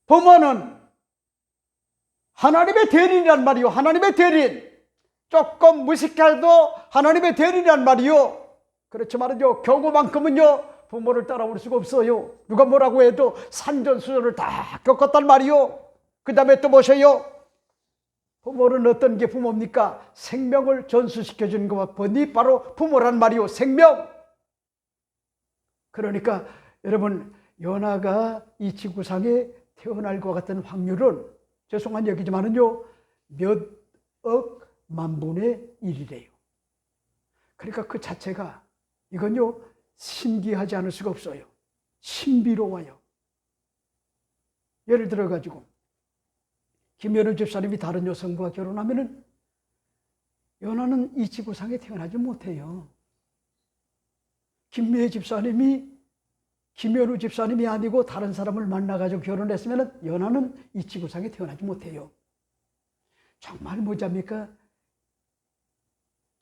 부모는 하나님의 대리인이란 말이요. 하나님의 대리인. 조금 무식해도 하나님의 대리인이란 말이요. 그렇지만은요, 경우만큼은요, 부모를 따라올 수가 없어요. 누가 뭐라고 해도 산전수전을 다 겪었단 말이요. 그 다음에 또 보세요. 부모는 어떤 게 부모입니까? 생명을 전수시켜주는 것과 번이 바로 부모란 말이요. 생명. 그러니까 여러분, 연하가 이 지구상에 태어날 것 같은 확률은, 죄송한 얘기지만은요, 몇 억 만분의 1이래요. 그러니까 그 자체가, 이건요, 신기하지 않을 수가 없어요. 신비로워요. 예를 들어 가지고 김연우 집사님이 다른 여성과 결혼하면은 연하는 이 지구상에 태어나지 못해요. 김미애 집사님이 김연우 집사님이 아니고 다른 사람을 만나가지고 결혼했으면 연하는 이 지구상에 태어나지 못해요. 정말 뭐잡니까?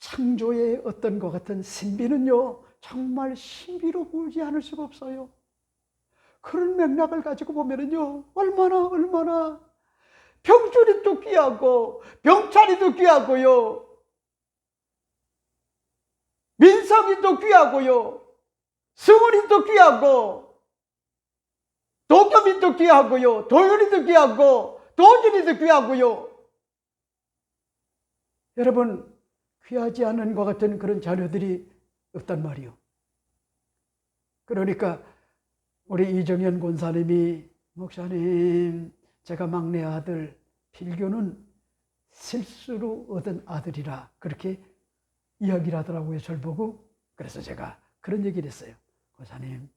창조의 어떤 것 같은 신비는요, 정말 신비로우지 않을 수가 없어요. 그런 맥락을 가지고 보면은요, 얼마나 병준이도 귀하고 병찬이도 귀하고요, 민석이도 귀하고요, 승훈이도 귀하고, 도겸이도 귀하고요, 도윤이도 귀하고, 도준이도 귀하고요. 여러분, 귀하지 않은 것 같은 그런 자녀들이 없단 말이요. 그러니까 우리 이정현 권사님이, 목사님, 제가 막내 아들 필규는 실수로 얻은 아들이라 그렇게 이야기를 하더라고요, 저를 보고. 그래서 제가 그런 얘기를 했어요. 권사님,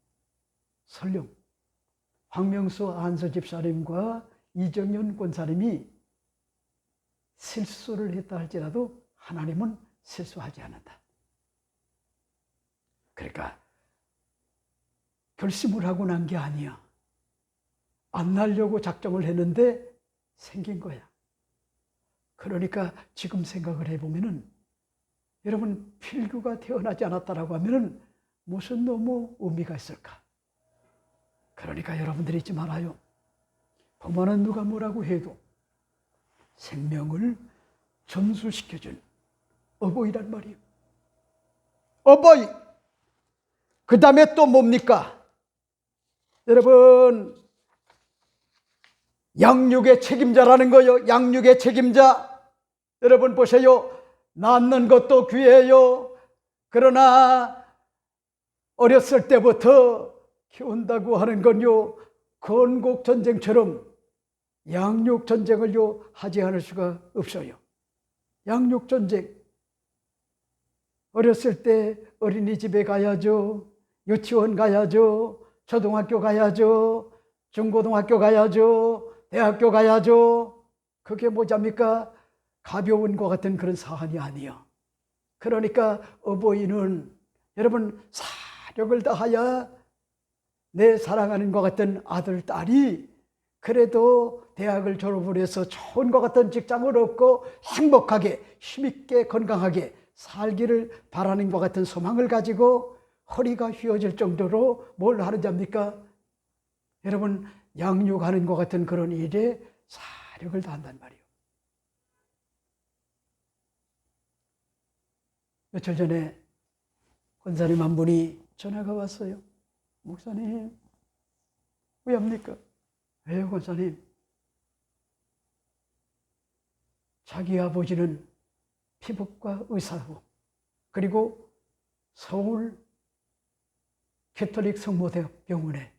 설령 황명수 안서 집사님과 이정현 권사님이 실수를 했다 할지라도 하나님은 실수하지 않는다. 그러니까 결심을 하고 난 게 아니야. 안 날려고 작정을 했는데 생긴 거야. 그러니까 지금 생각을 해보면은, 여러분, 필규가 태어나지 않았다라고 하면은 무슨 너무 의미가 있을까? 그러니까 여러분들이 잊지 말아요. 부모는 누가 뭐라고 해도 생명을 전수시켜준 어버이란 말이에요. 어버이. 그 다음에 또 뭡니까? 여러분, 양육의 책임자라는 거요. 양육의 책임자. 여러분 보세요. 낳는 것도 귀해요. 그러나 어렸을 때부터 키운다고 하는 건요, 건국 전쟁처럼 양육 전쟁을요 하지 않을 수가 없어요. 양육 전쟁. 어렸을 때 어린이집에 가야죠. 유치원 가야죠. 초등학교 가야죠. 중고등학교 가야죠. 대학교 가야죠. 그게 뭐잡니까? 가벼운 것 같은 그런 사안이 아니요. 그러니까 어버이는 여러분 사력을 다하여 내 사랑하는 것 같은 아들, 딸이 그래도 대학을 졸업을 해서 좋은 것 같은 직장을 얻고 행복하게 힘있게 건강하게 살기를 바라는 것 같은 소망을 가지고 허리가 휘어질 정도로 뭘 하는지 압니까? 여러분 양육하는 것 같은 그런 일에 사력을 다한단 말이에요. 며칠 전에 권사님 한 분이 전화가 왔어요. 목사님, 왜 합니까? 왜요, 권사님? 자기 아버지는 피부과 의사고, 그리고 서울 캐톨릭 성모대학병원에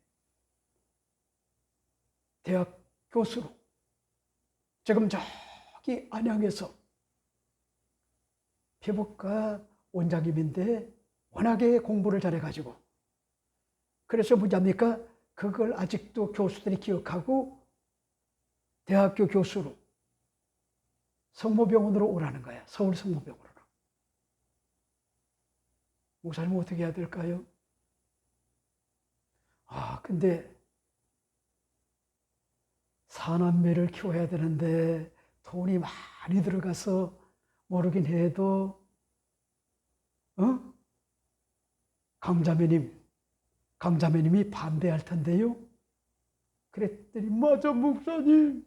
대학 교수로, 지금 저기 안양에서 피부과 원장님인데 워낙에 공부를 잘해가지고, 그래서 뭐냐입니까? 그걸 아직도 교수들이 기억하고 대학교 교수로 성모병원으로 오라는 거야. 서울 성모병원으로. 목사님 어떻게 해야 될까요? 근데 사남매를 키워야 되는데 돈이 많이 들어가서 모르긴 해도 강자매님이 반대할 텐데요. 그랬더니 맞아 목사님,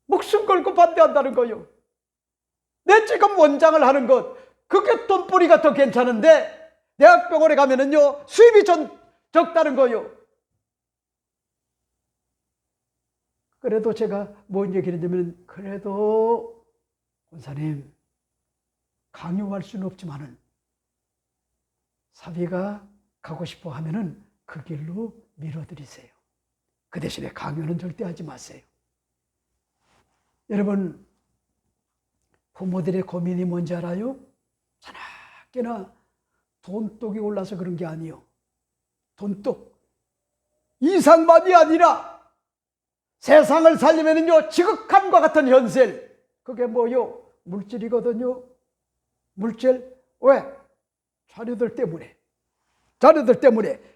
목숨 걸고 반대한다는 거요. 내 지금 원장을 하는 것, 그게 돈벌이가 더 괜찮은데 대학병원에 가면은요 수입이 적다는 거요. 그래도 제가 뭔 얘기를 했냐면, 그래도 권사님 강요할 수는 없지만은 사비가 가고 싶어 하면은 그 길로 밀어드리세요. 그 대신에 강요는 절대 하지 마세요. 여러분, 부모들의 고민이 뭔지 알아요? 자나깨나 돈독이 올라서 그런 게 아니요. 돈독 이상만이 아니라 세상을 살리면은요 지극함과 같은 현실, 그게 뭐요? 물질이거든요. 물질. 왜? 자녀들 때문에.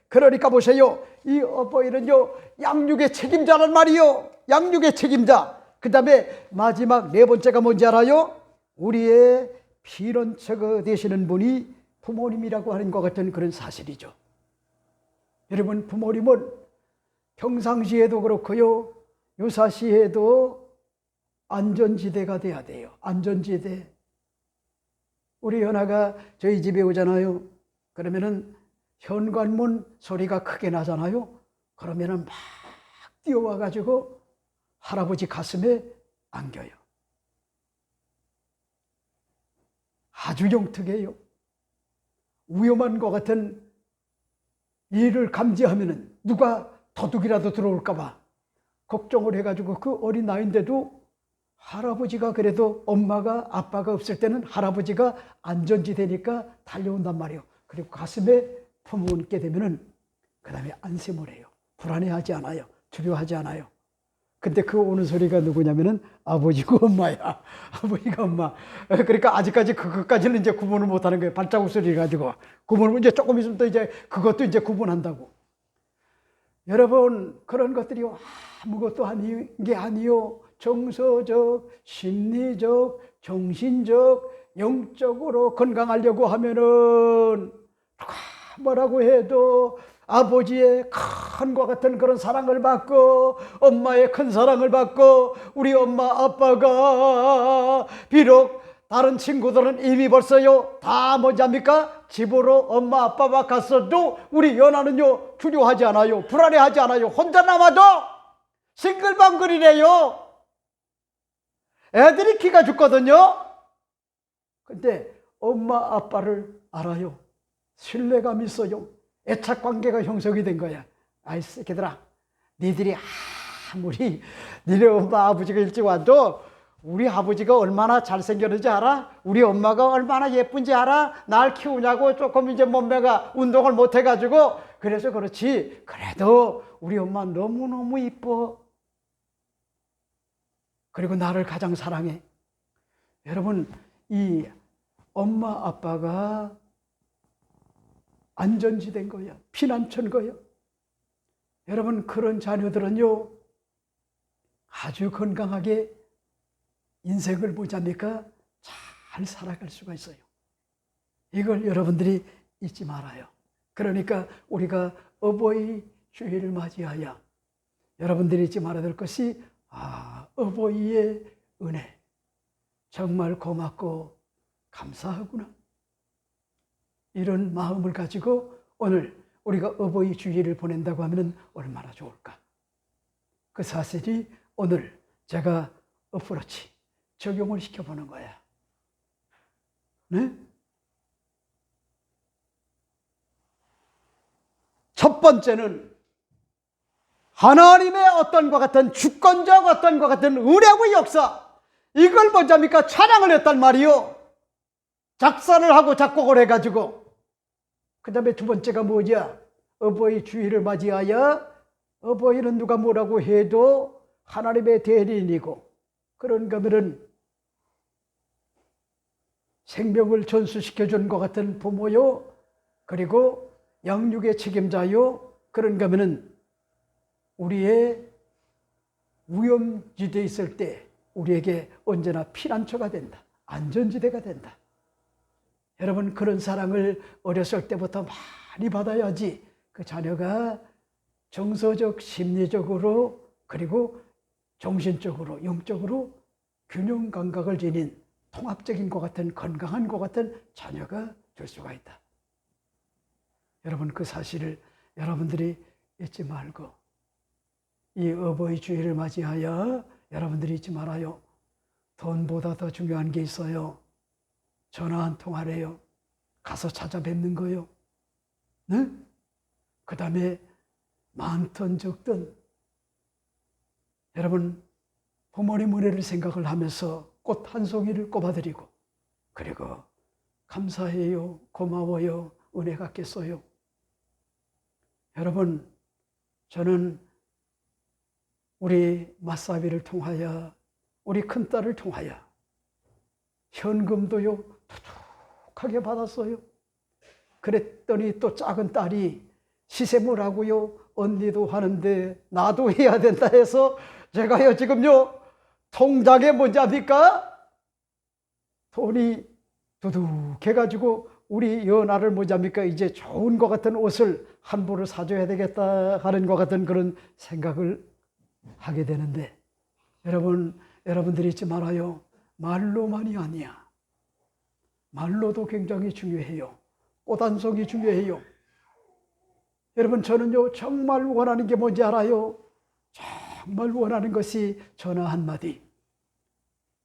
그러니까 보세요, 이 어버이는요 양육의 책임자란 말이요. 양육의 책임자. 그 다음에 마지막 네 번째가 뭔지 알아요? 우리의 필연처가 되시는 분이 부모님이라고 하는 것 같은 그런 사실이죠. 여러분, 부모님은 평상시에도 그렇고요 유사시에도 안전지대가 돼야 돼요. 안전지대. 우리 현아가 저희 집에 오잖아요. 그러면은 현관문 소리가 크게 나잖아요. 그러면은 막 뛰어와 가지고 할아버지 가슴에 안겨요. 아주 영특해요. 위험한 것 같은 일을 감지하면은 누가 도둑이라도 들어올까 봐 걱정을 해가지고, 그 어린 나이인데도 할아버지가, 그래도 엄마가 아빠가 없을 때는 할아버지가 안전지대니까 달려온단 말이에요. 그리고 가슴에 품어안게 되면은 그 다음에 안심을 해요. 불안해하지 않아요. 두려워하지 않아요. 근데 그 오는 소리가 누구냐면은 아버지고 엄마야. 아버지가 엄마. 그러니까 아직까지 그것까지는 이제 구분을 못하는 거예요. 발자국 소리 가지고 구분을 이제 조금 있으면 또 이제 그것도 이제 구분한다고. 여러분, 그런 것들이 아무것도 아닌 게 아니요. 정서적, 심리적, 정신적, 영적으로 건강하려고 하면은 누가 뭐라고 해도 아버지의 큰과 같은 그런 사랑을 받고 엄마의 큰 사랑을 받고, 우리 엄마 아빠가 비록 다른 친구들은 이미 벌써요 다 뭐지 합니까? 집으로 엄마 아빠가 갔어도 우리 연아는요 두려워하지 않아요. 불안해하지 않아요. 혼자 남아도 싱글벙글이래요. 애들이 기가 죽거든요. 근데 엄마 아빠를 알아요. 신뢰감이 있어요. 애착관계가 형성이 된 거야. 아이 새끼들아, 니들이 아무리 니네 엄마 아버지가 일찍 와도 우리 아버지가 얼마나 잘생겼는지 알아? 우리 엄마가 얼마나 예쁜지 알아? 날 키우냐고 조금 이제 몸매가 운동을 못 해가지고 그래서 그렇지. 그래도 우리 엄마 너무너무 이뻐. 그리고 나를 가장 사랑해. 여러분, 이 엄마 아빠가 안전지대인 거야. 피난처인 거야. 여러분, 그런 자녀들은요 아주 건강하게 인생을 보지 않습니까? 잘 살아갈 수가 있어요. 이걸 여러분들이 잊지 말아요. 그러니까 우리가 어버이 주일을 맞이하여 여러분들이 잊지 말아야 될 것이 어버이의 은혜 정말 고맙고 감사하구나. 이런 마음을 가지고 오늘 우리가 어버이 주일을 보낸다고 하면 얼마나 좋을까. 그 사실이 오늘 제가 어프로치 적용을 시켜보는 거야. 네? 첫 번째는 하나님의 어떤과 같은 주권적 어떤과 같은 은혜의 역사, 이걸 뭐냐니까 찬양을 했단 말이요. 작사를 하고 작곡을 해가지고. 그 다음에 두 번째가 뭐냐? 어버이 주일을 맞이하여 어버이는 누가 뭐라고 해도 하나님의 대리인이고, 그런가 하면은 생명을 전수시켜준 것 같은 부모요, 그리고 양육의 책임자요, 그런가 하면은 우리의 위험지대에 있을 때 우리에게 언제나 피난처가 된다. 안전지대가 된다. 여러분, 그런 사랑을 어렸을 때부터 많이 받아야지 그 자녀가 정서적, 심리적으로, 그리고 정신적으로, 영적으로 균형 감각을 지닌 통합적인 것 같은, 건강한 것 같은 자녀가 될 수가 있다. 여러분, 그 사실을 여러분들이 잊지 말고, 이 어버이 주일을 맞이하여 여러분들이 잊지 말아요. 돈보다 더 중요한 게 있어요. 전화 한 통화래요. 가서 찾아뵙는 거요. 네? 그 다음에 많든 적든 여러분 부모님 은혜를 생각을 하면서 꽃 한 송이를 꼽아드리고, 그리고 감사해요, 고마워요, 은혜 갚겠어요. 여러분, 저는 우리 마사비를 통하여, 우리 큰딸을 통하여 현금도요 두둑하게 받았어요. 그랬더니 또 작은 딸이 시샘을 하고요, 언니도 하는데 나도 해야 된다 해서 제가요 지금요 통장에 뭔지 압니까? 돈이 두둑해가지고 우리 연아를 뭐지 압니까? 이제 좋은 것 같은 옷을 한 벌을 사줘야 되겠다 하는 것 같은 그런 생각을 하게 되는데, 여러분들이 잊지 말아요. 말로만이 아니야. 말로도 굉장히 중요해요. 꽃 한 송이 중요해요. 여러분, 저는요 정말 원하는 게 뭔지 알아요? 정말 원하는 것이 전화 한마디,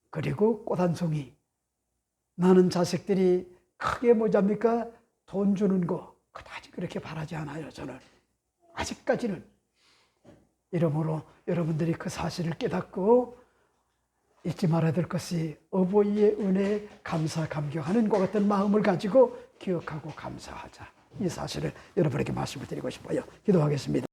그리고 꽃 한 송이. 나는 자식들이 크게 뭐잡니까? 돈 주는 거 그다지 그렇게 바라지 않아요. 저는 아직까지는. 이러므로 여러분들이 그 사실을 깨닫고 잊지 말아야 될 것이 어버이의 은혜에 감사 감격하는 것 같은 마음을 가지고 기억하고 감사하자. 이 사실을 여러분에게 말씀을 드리고 싶어요. 기도하겠습니다.